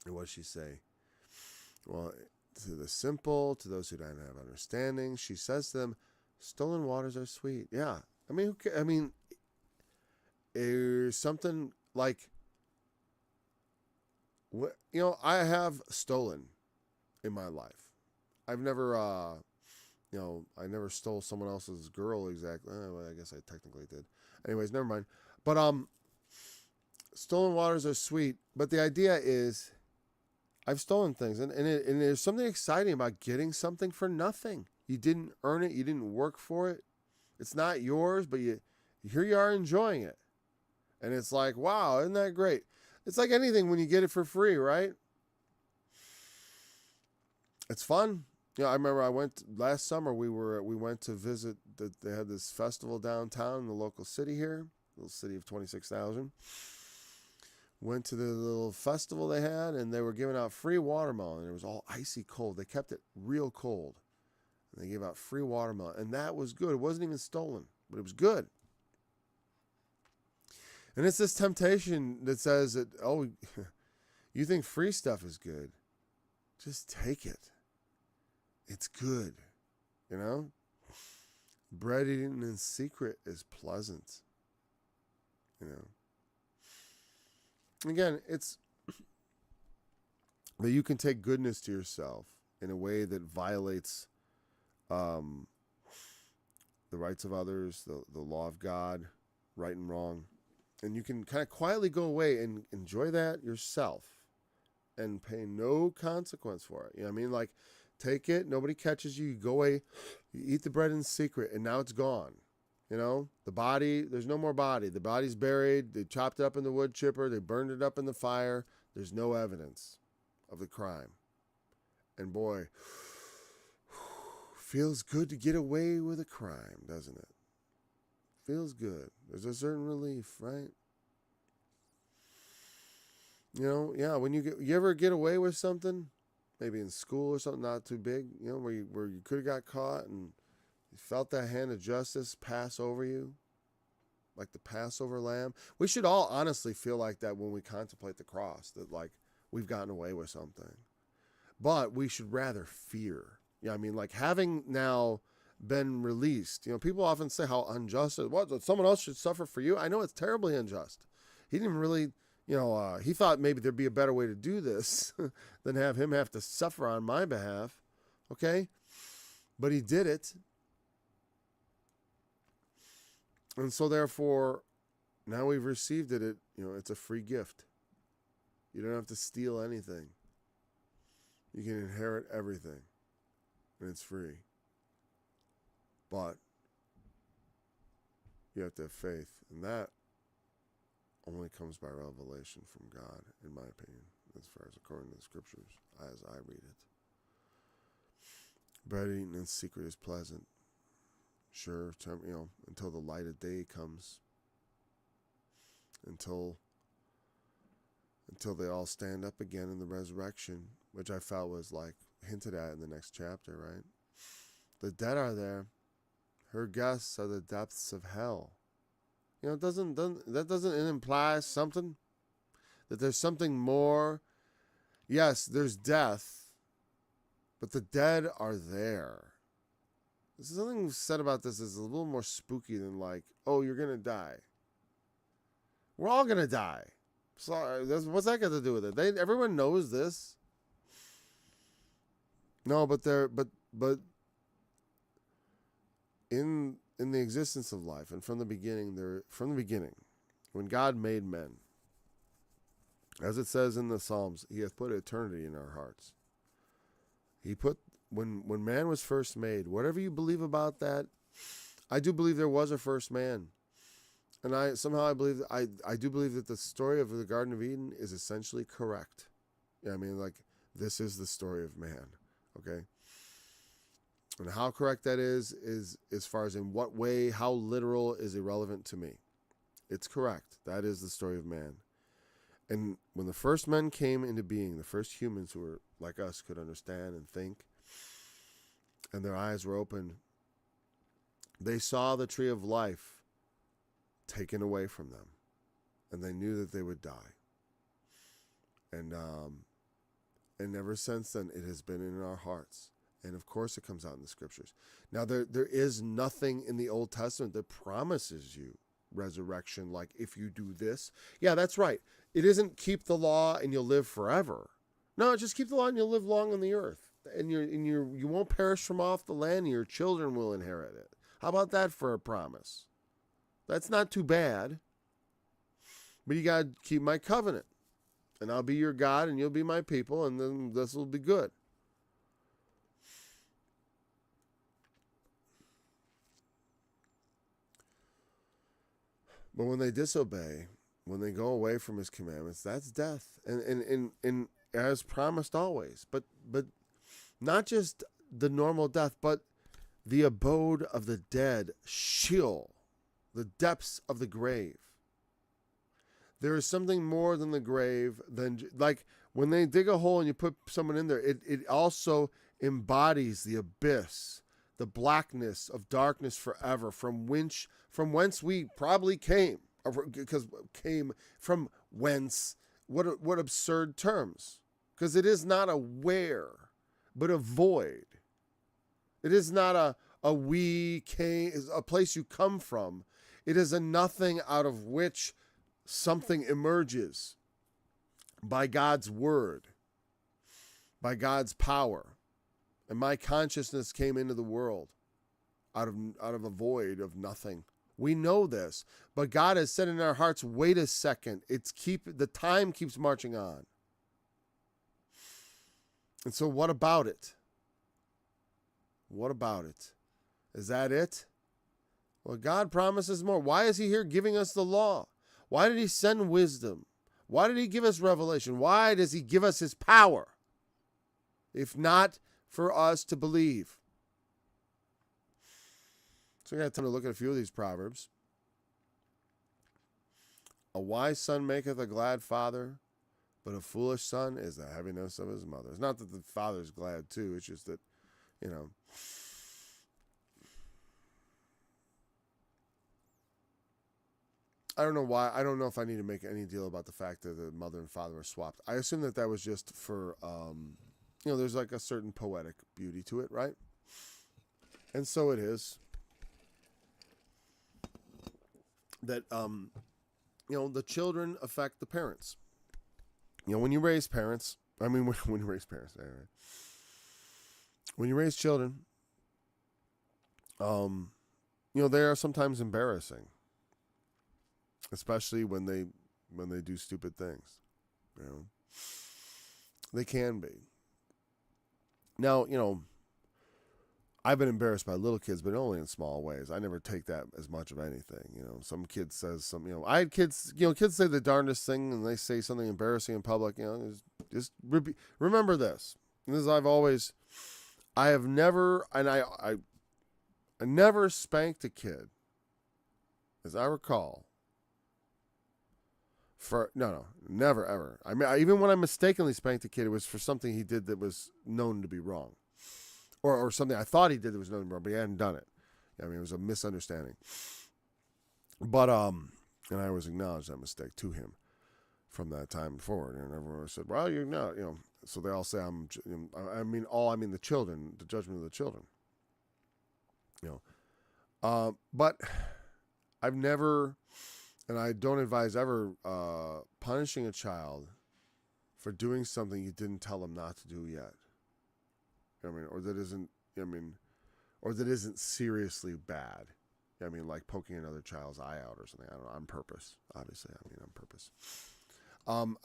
And what does she say? Well, to the simple, to those who don't have understanding, she says to them, stolen waters are sweet. Yeah. I mean, something like, I have stolen in my life. I've never, I never stole someone else's girl exactly. Well, I guess I technically did. Anyways, never mind. But stolen waters are sweet. But the idea is, I've stolen things, and there's something exciting about getting something for nothing. You didn't earn it. You didn't work for it. It's not yours, but here you are enjoying it. And it's like, wow, isn't that great? It's like anything when you get it for free, right? It's fun. I remember last summer. We went to visit. They had this festival downtown in the local city here, little city of 26,000. Went to the little festival they had, and they were giving out free watermelon. And it was all icy cold. They kept it real cold. And they gave out free watermelon, and that was good. It wasn't even stolen, but it was good. And it's this temptation that says that, oh, you think free stuff is good. Just take it. It's good. Bread eaten in secret is pleasant. Again, it's that you can take goodness to yourself in a way that violates the rights of others, the law of God, right and wrong. And you can kind of quietly go away and enjoy that yourself and pay no consequence for it. Like, take it, nobody catches you, you go away, you eat the bread in secret, and now it's gone. The body, there's no more body. The body's buried. They chopped it up in the wood chipper. They burned it up in the fire. There's no evidence of the crime. And boy, feels good to get away with a crime, doesn't it? Feels good. There's a certain relief, right? When you ever get away with something, maybe in school or something not too big, where you could have got caught and you felt that hand of justice pass over you, like the Passover lamb. We should all honestly feel like that when we contemplate the cross, that like we've gotten away with something. But we should rather fear. Like having now been released. People often say how unjust it was. That someone else should suffer for you. I know it's terribly unjust. He didn't really, he thought maybe there'd be a better way to do this than have him have to suffer on my behalf. Okay? But he did it. And so therefore, now we've received it. It's a free gift. You don't have to steal anything. You can inherit everything. And it's free. But you have to have faith. And that only comes by revelation from God, in my opinion, as far as according to the scriptures, as I read it. Bread eaten in secret is pleasant. Sure, until the light of day comes. Until they all stand up again in the resurrection, which I felt was like hinted at in the next chapter, right? The dead are there. Her guests are the depths of hell. Doesn't it imply something? That there's something more? Yes, there's death, but the dead are there. There's something said about this is a little more spooky than like, oh, you're going to die. We're all going to die. So what's that got to do with it? Everyone knows this. No, but in the existence of life and from the beginning, when God made men, as it says in the Psalms, he hath put eternity in our hearts. He put, when man was first made, whatever you believe about that, I do believe there was a first man. And I do believe that the story of the Garden of Eden is essentially correct. This is the story of man. Okay? And how correct that is as far as in what way, how literal is irrelevant to me. It's correct. That is the story of man. And when the first men came into being, the first humans who were like us could understand and think, and their eyes were opened, they saw the tree of life taken away from them. And they knew that they would die. And ever since then, it has been in our hearts. And of course, it comes out in the scriptures. Now, there is nothing in the Old Testament that promises you resurrection, like if you do this. Yeah, that's right. It isn't keep the law and you'll live forever. No, just keep the law and you'll live long on the earth. And you won't perish from off the land, and your children will inherit it. How about that for a promise? That's not too bad. But you got to keep my covenant. And I'll be your God, and you'll be my people, and then this will be good. But when they disobey, when they go away from his commandments, that's death. And as promised always. But not just the normal death, but the abode of the dead, Sheol, the depths of the grave. There is something more than the grave, than like when they dig a hole and you put someone in there, it also embodies the abyss, the blackness of darkness forever, from whence we probably came, because came from whence. What absurd terms? Because it is not a where, but a void. It is not a we came, a place you come from. It is a nothing out of which something emerges by God's word, by God's power. And my consciousness came into the world out of a void of nothing. We know this, but God has said in our hearts, wait a second. The time keeps marching on. And so what about it? What about it? Is that it? Well, God promises more. Why is he here giving us the law? Why did he send wisdom? Why did he give us revelation? Why does he give us his power? If not for us to believe. So we got time to look at a few of these proverbs. A wise son maketh a glad father, but a foolish son is the heaviness of his mother. It's not that the father's glad too. It's just that, I don't know why. I don't know if I need to make any deal about the fact that the mother and father were swapped. I assume that was just for, there's like a certain poetic beauty to it, right? And so it is that, the children affect the parents. When you raise parents, when you raise parents, anyway, when you raise children, they are sometimes embarrassing. Especially when they do stupid things. They can be. Now, I've been embarrassed by little kids, but only in small ways. I never take that as much of anything. Some kid says something, I had kids, kids say the darndest thing and they say something embarrassing in public, just remember this. And this I have never, and I never spanked a kid, as I recall. Never, ever. Even when I mistakenly spanked a kid, it was for something he did that was known to be wrong. Or something I thought he did that was known to be wrong, but he hadn't done it. It was a misunderstanding. But, and I always acknowledged that mistake to him from that time forward. And everyone said, well, so they all say I mean the children, the judgment of the children. But I've never... And I don't advise ever punishing a child for doing something you didn't tell them not to do yet. Or that isn't seriously bad. Like poking another child's eye out or something. I don't know, on purpose. Obviously, on purpose. So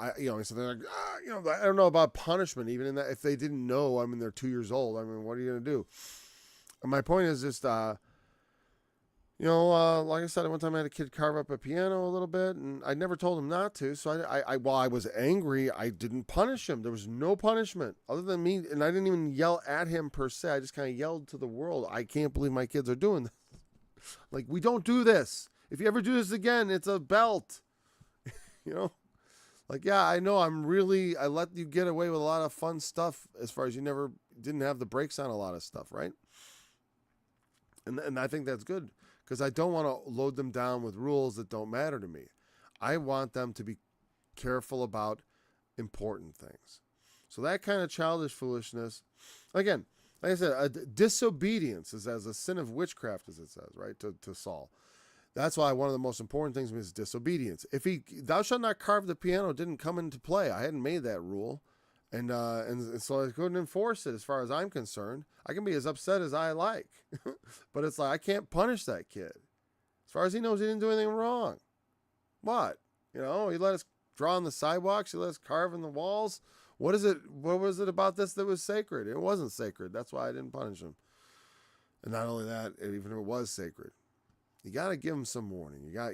they're like, I don't know about punishment, even in that if they didn't know. They're 2 years old. What are you going to do? And my point is just. Like I said, one time I had a kid carve up a piano a little bit, and I never told him not to. So while I was angry, I didn't punish him. There was no punishment other than me, and I didn't even yell at him per se. I just kind of yelled to the world, I can't believe my kids are doing this. Like, we don't do this. If you ever do this again, it's a belt. Like, yeah, I know I let you get away with a lot of fun stuff as far as you didn't have the brakes on a lot of stuff, right? And I think that's good. Because I don't want to load them down with rules that don't matter to me. I want them to be careful about important things. So that kind of childish foolishness, again, like I said, disobedience is as a sin of witchcraft, as it says, right, to Saul. That's why one of the most important things is disobedience. If thou shalt not carve the piano didn't come into play. I hadn't made that rule. And so I couldn't enforce it as far as I'm concerned. I can be as upset as I like. But it's like, I can't punish that kid. As far as he knows, he didn't do anything wrong. What? He let us draw on the sidewalks. He let us carve in the walls. What is it? What was it about this that was sacred? It wasn't sacred. That's why I didn't punish him. And not only that, even if it was sacred, you got to give them some warning. You got,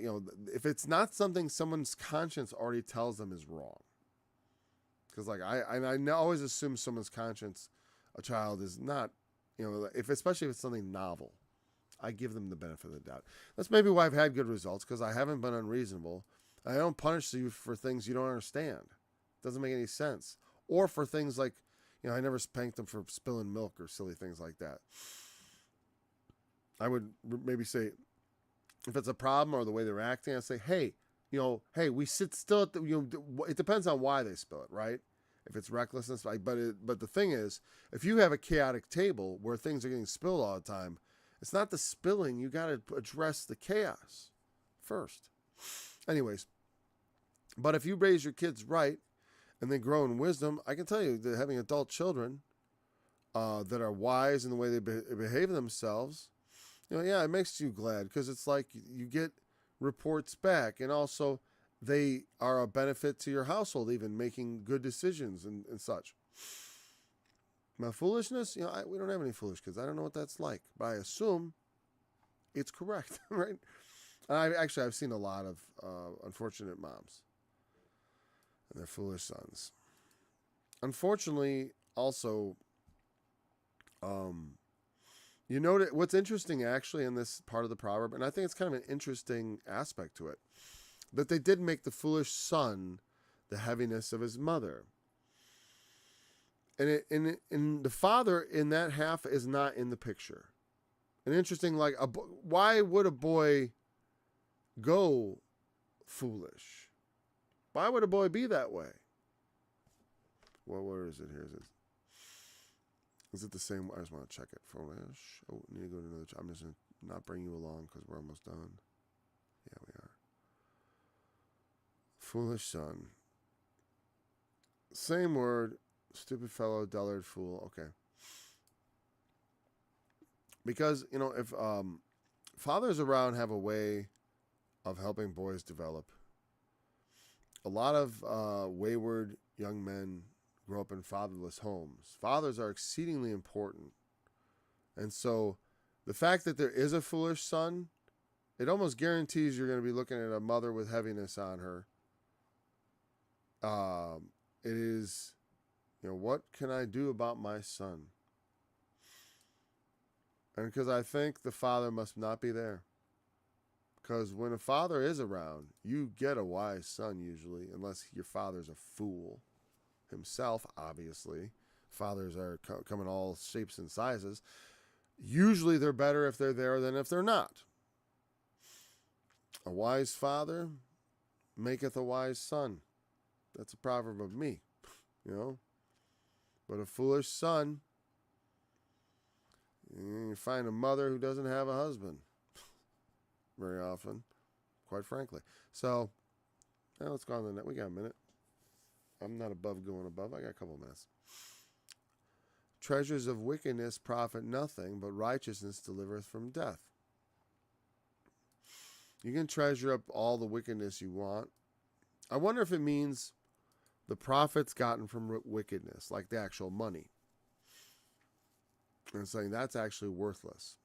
if it's not something someone's conscience already tells them is wrong. Because I always assume someone's conscience, a child is not, especially if it's something novel, I give them the benefit of the doubt. That's maybe why I've had good results, because I haven't been unreasonable. I don't punish you for things you don't understand. It doesn't make any sense. Or for things like, I never spanked them for spilling milk or silly things like that. I would maybe say, if it's a problem or the way they're acting, I say, hey, we sit still at it depends on why they spill it, right? If it's recklessness, but the thing is, if you have a chaotic table where things are getting spilled all the time, it's not the spilling. You got to address the chaos first. Anyways, but if you raise your kids right and they grow in wisdom, I can tell you that having adult children that are wise in the way they behave themselves, it makes you glad, because it's like you get reports back, and also they are a benefit to your household, even making good decisions and such. Now, foolishness, we don't have any foolish kids. I don't know what that's like, but I assume it's correct, right? And I've seen a lot of unfortunate moms and their foolish sons. Unfortunately, also, you know what's interesting actually in this part of the proverb, and I think it's kind of an interesting aspect to it, that they did make the foolish son the heaviness of his mother. And the father in that half is not in the picture. An interesting, why would a boy go foolish? Why would a boy be that way? Well, where is it? Here it is. Is it the same? I just want to check it. Foolish. Oh, need to go to another. I'm just going to not bring you along because we're almost done. Yeah, we are. Foolish son. Same word. Stupid fellow, dullard, fool. Okay. Because, if fathers around have a way of helping boys develop, a lot of wayward young men grow up in fatherless homes. Fathers are exceedingly important. And so the fact that there is a foolish son, it almost guarantees you're going to be looking at a mother with heaviness on her. It is, what can I do about my son? And because I think the father must not be there. Because when a father is around, you get a wise son usually, unless your father's a fool himself, obviously. Fathers are come in all shapes and sizes. Usually they're better if they're there than if they're not. A wise father maketh a wise son. That's a proverb of me, But a foolish son, you find a mother who doesn't have a husband very often, quite frankly. So, let's go on to the next. We got a minute. I'm not above going above. I got a couple of minutes. Treasures of wickedness profit nothing, but righteousness delivereth from death. You can treasure up all the wickedness you want. I wonder if it means the profits gotten from wickedness, like the actual money. And saying that's actually worthless.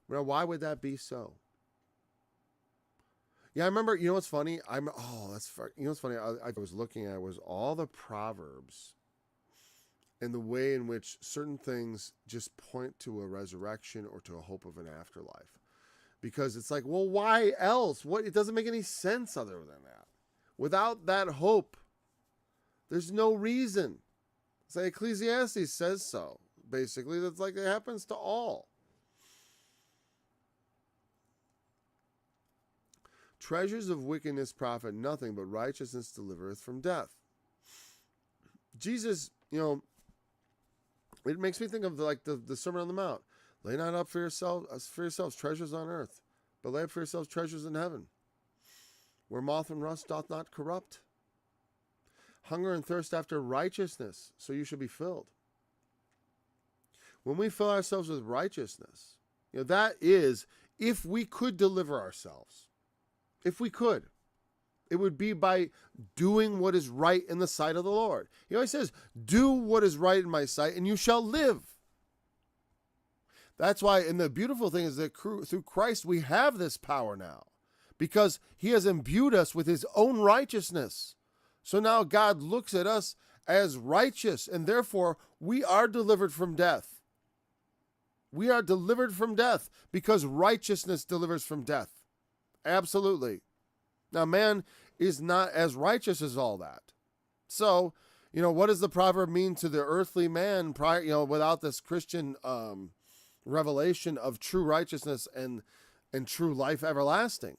Now, why would that be so? Yeah, I remember, what's funny? What's funny? I was looking at was all the Proverbs and the way in which certain things just point to a resurrection or to a hope of an afterlife. Because it's like, well, why else? It doesn't make any sense other than that. Without that hope, there's no reason. It's like Ecclesiastes says so. Basically, that's like it happens to all. Treasures of wickedness profit nothing, but righteousness delivereth from death. Jesus, it makes me think of the Sermon on the Mount. Lay not up for yourselves treasures on earth, but lay up for yourselves treasures in heaven, where moth and rust doth not corrupt. Hunger and thirst after righteousness, so you shall be filled. When we fill ourselves with righteousness, that is, if we could deliver ourselves, if we could, it would be by doing what is right in the sight of the Lord. He always says, do what is right in my sight, and you shall live. That's why, and the beautiful thing is that through Christ, we have this power now, because he has imbued us with his own righteousness. So now God looks at us as righteous, and therefore we are delivered from death. We are delivered from death because righteousness delivers from death. Absolutely. Now, man is not as righteous as all that. So, what does the proverb mean to the earthly man without this Christian revelation of true righteousness and true life everlasting?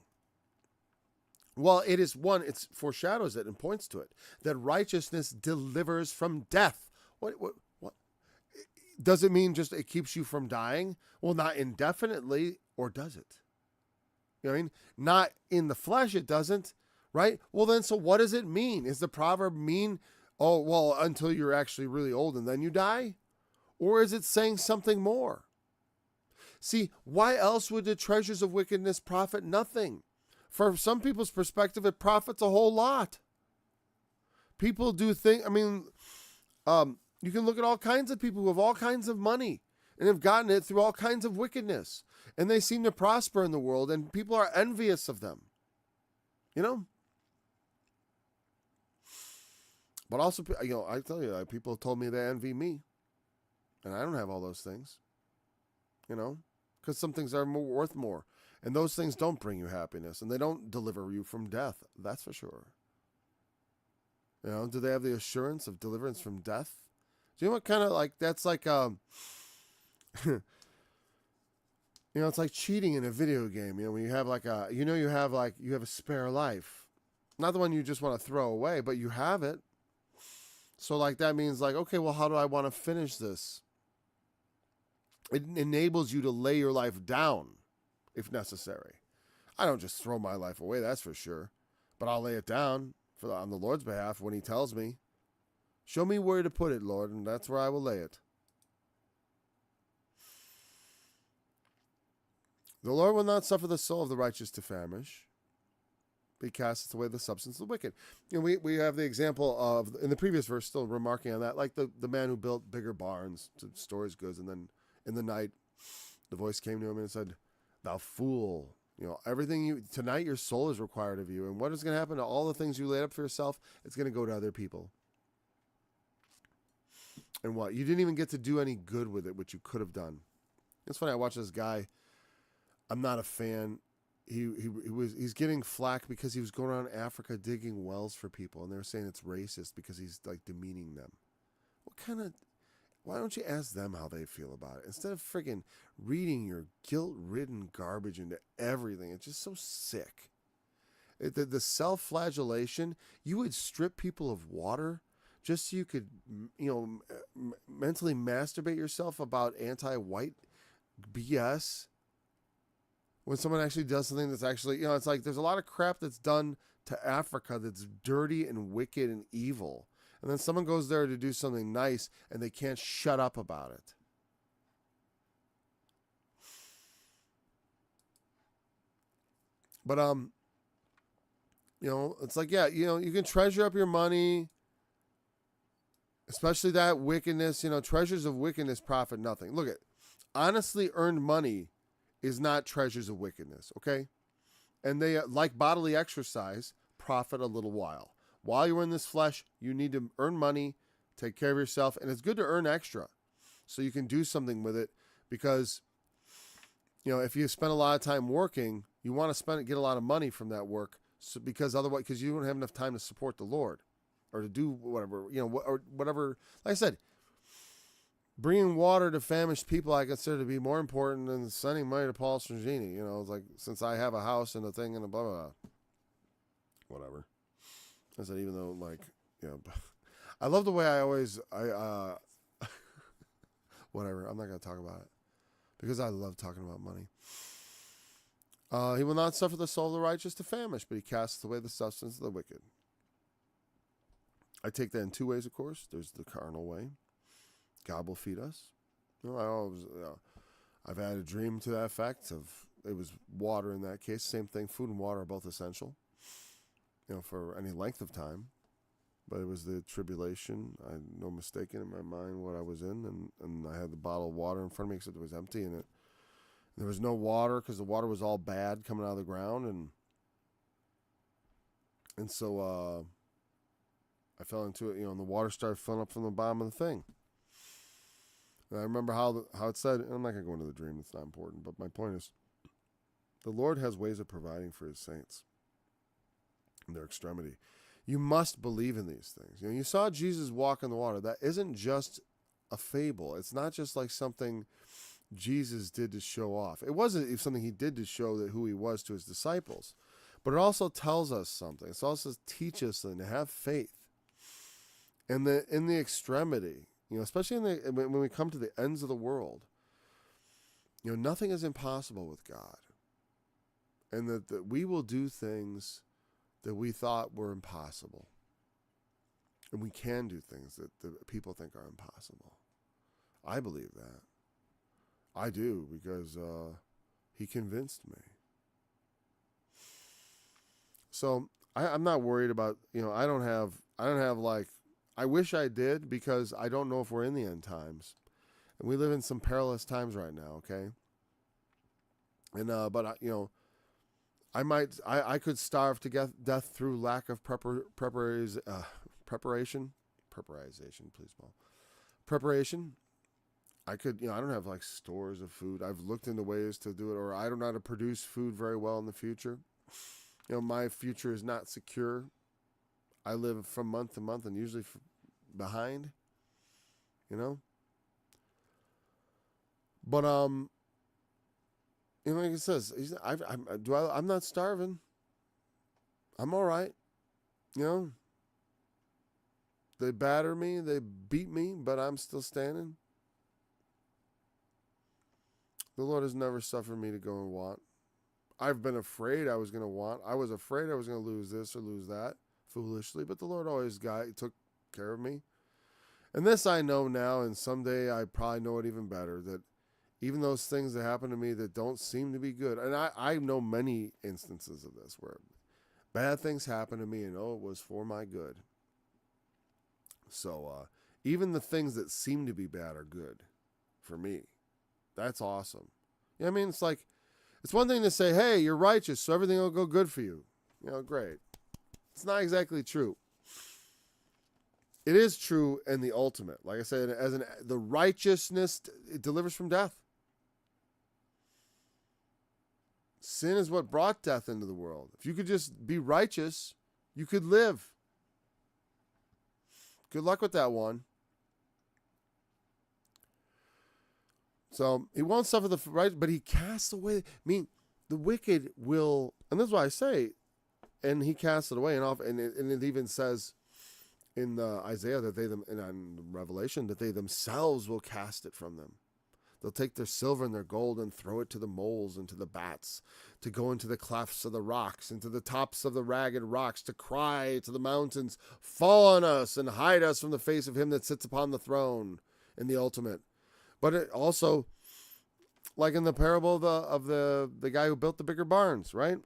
Well, it foreshadows it and points to it, that righteousness delivers from death. What does it mean? Just it keeps you from dying? Well, not indefinitely, or does it? You know what I mean? Not in the flesh, it doesn't, right? Well, then, so what does it mean? Is the proverb mean, oh, well, until you're actually really old and then you die? Or is it saying something more? See, why else would the treasures of wickedness profit nothing? For some people's perspective, it profits a whole lot. People do think, you can look at all kinds of people who have all kinds of money and have gotten it through all kinds of wickedness. And they seem to prosper in the world, and people are envious of them. But also, I tell you, people told me they envy me. And I don't have all those things. Because some things are worth more. And those things don't bring you happiness, and they don't deliver you from death. That's for sure. Do they have the assurance of deliverance from death? Do you know what kind of that's like, it's like cheating in a video game. When you have you have a spare life, not the one you just want to throw away, but you have it. So that means okay, well, how do I want to finish this? It enables you to lay your life down if necessary. I don't just throw my life away, that's for sure. But I'll lay it down on the Lord's behalf when he tells me. Show me where to put it, Lord, and that's where I will lay it. The Lord will not suffer the soul of the righteous to famish, but he casteth away the substance of the wicked. We have the example of, in the previous verse, still remarking on that, like the man who built bigger barns to store his goods, and then in the night, the voice came to him and said, "Thou fool, tonight your soul is required of you. And what is going to happen to all the things you laid up for yourself? It's going to go to other people." And what? You didn't even get to do any good with it, which you could have done. It's funny, I watched this guy. I'm not a fan. He's getting flack because he was going around Africa digging wells for people, and they were saying it's racist because he's demeaning them. Why don't you ask them how they feel about it? Instead of friggin' reading your guilt-ridden garbage into everything. It's just so sick. The self-flagellation, you would strip people of water just so you could, mentally masturbate yourself about anti-white BS. When someone actually does something that's actually, it's like there's a lot of crap that's done to Africa that's dirty and wicked and evil. And then someone goes there to do something nice, and they can't shut up about it. But, it's like, yeah, you can treasure up your money, especially that wickedness. Treasures of wickedness profit nothing. Look at, honestly earned money is not treasures of wickedness, okay? And they, like bodily exercise, profit a little while. While you're in this flesh, you need to earn money, take care of yourself, and it's good to earn extra so you can do something with it, because, if you spend a lot of time working, you want to get a lot of money from that work, because you don't have enough time to support the Lord or to do whatever, or whatever. Like I said, bringing water to famished people I consider to be more important than sending money to Paul Strangini. It's like, since I have a house and a thing and a blah, blah, blah. Whatever. I said, even though, I love the way whatever, I'm not going to talk about it, because I love talking about money. He will not suffer the soul of the righteous to famish, but he casts away the substance of the wicked. I take that in two ways, of course. There's the carnal way. God will feed us. I've had a dream to that effect it was water in that case. Same thing. Food and water are both essential, for any length of time. But it was the tribulation. I had no mistaking in my mind what I was in, and I had the bottle of water in front of me except it was empty, and there was no water because the water was all bad coming out of the ground, and so I fell into it, and the water started filling up from the bottom of the thing. And I remember how it said, and I'm not going to go into the dream, it's not important, but my point is, the Lord has ways of providing for his saints in their extremity. You must believe in these things. You saw Jesus walk in the water. That isn't just a fable. It's not just like something Jesus did to show off. It wasn't something he did to show that who he was to his disciples. But it also tells us something. It also teaches us to have faith. And in the extremity, especially when we come to the ends of the world, nothing is impossible with God. And that we will do things that we thought were impossible. And we can do things that people think are impossible. I believe that. I do, because he convinced me. So I'm not worried about, I don't have like, I wish I did, because I don't know if we're in the end times. And we live in some perilous times right now, okay? And, but, I could starve to death through lack of preparation. I could, I don't have like stores of food. I've looked into ways to do it, or I don't know how to produce food very well in the future. My future is not secure. I live from month to month and usually behind, But, like it says, I'm not starving. I'm all right. They batter me, they beat me, but I'm still standing. The Lord has never suffered me to go and want. I've been afraid I was going to want. I was afraid I was going to lose this or lose that foolishly, but the Lord always took care of me. And this I know now, and someday I probably know it even better, that even those things that happen to me that don't seem to be good, and I know many instances of this where bad things happen to me and it was for my good. So even the things that seem to be bad are good for me. That's awesome. It's like, it's one thing to say, hey, you're righteous, so everything will go good for you. Great. It's not exactly true. It is true in the ultimate. Like I said, the righteousness, it delivers from death. Sin is what brought death into the world. If you could just be righteous, you could live. Good luck with that one. So he won't suffer the right, but he casts away. The wicked will, and this is why I say, and he casts it away, and it even says in Isaiah that in Revelation that they themselves will cast it from them. They'll take their silver and their gold and throw it to the moles and to the bats, to go into the clefts of the rocks, into the tops of the ragged rocks, to cry to the mountains, fall on us and hide us from the face of him that sits upon the throne in the ultimate. But it also, like in the parable of the guy who built the bigger barns, right?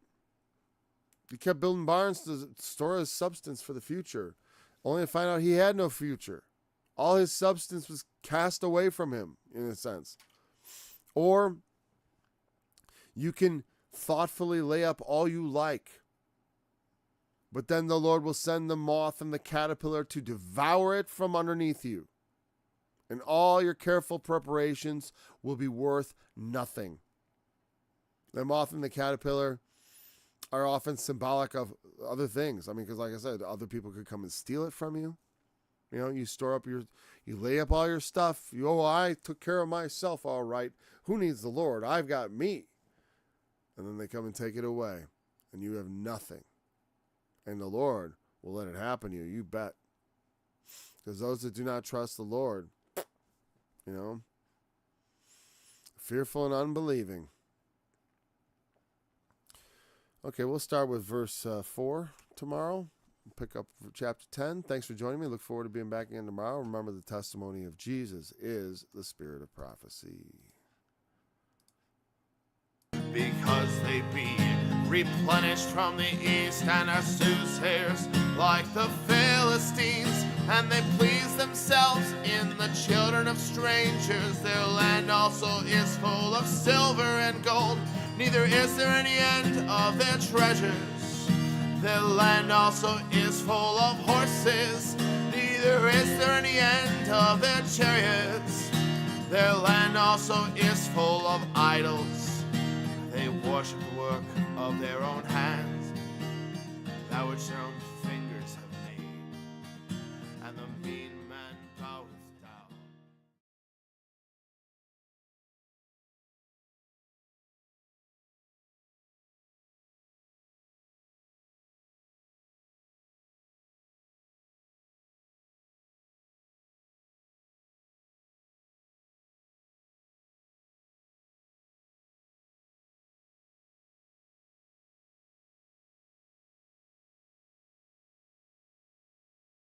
He kept building barns to store his substance for the future, only to find out he had no future. All his substance was cast away from him, in a sense. Or you can thoughtfully lay up all you like, but then the Lord will send the moth and the caterpillar to devour it from underneath you. And all your careful preparations will be worth nothing. The moth and the caterpillar are often symbolic of other things. Because like I said, other people could come and steal it from you. You store up you lay up all your stuff. I took care of myself all right. Who needs the Lord? I've got me. And then they come and take it away. And you have nothing. And the Lord will let it happen to you. You bet. Because those that do not trust the Lord, fearful and unbelieving. Okay, we'll start with verse 4 tomorrow. Pick up chapter 10. Thanks for joining me. Look forward to being back again tomorrow. Remember, the testimony of Jesus is the spirit of prophecy. Because they be replenished from the east, and are soothsayers like the Philistines, and they please themselves in the children of strangers. Their land also is full of silver and gold, neither is there any end of their treasures. Their land also is full of horses, neither is there any end of their chariots. Their land also is full of idols. They worship the work of their own hands, that which their own fingers have made. And the mean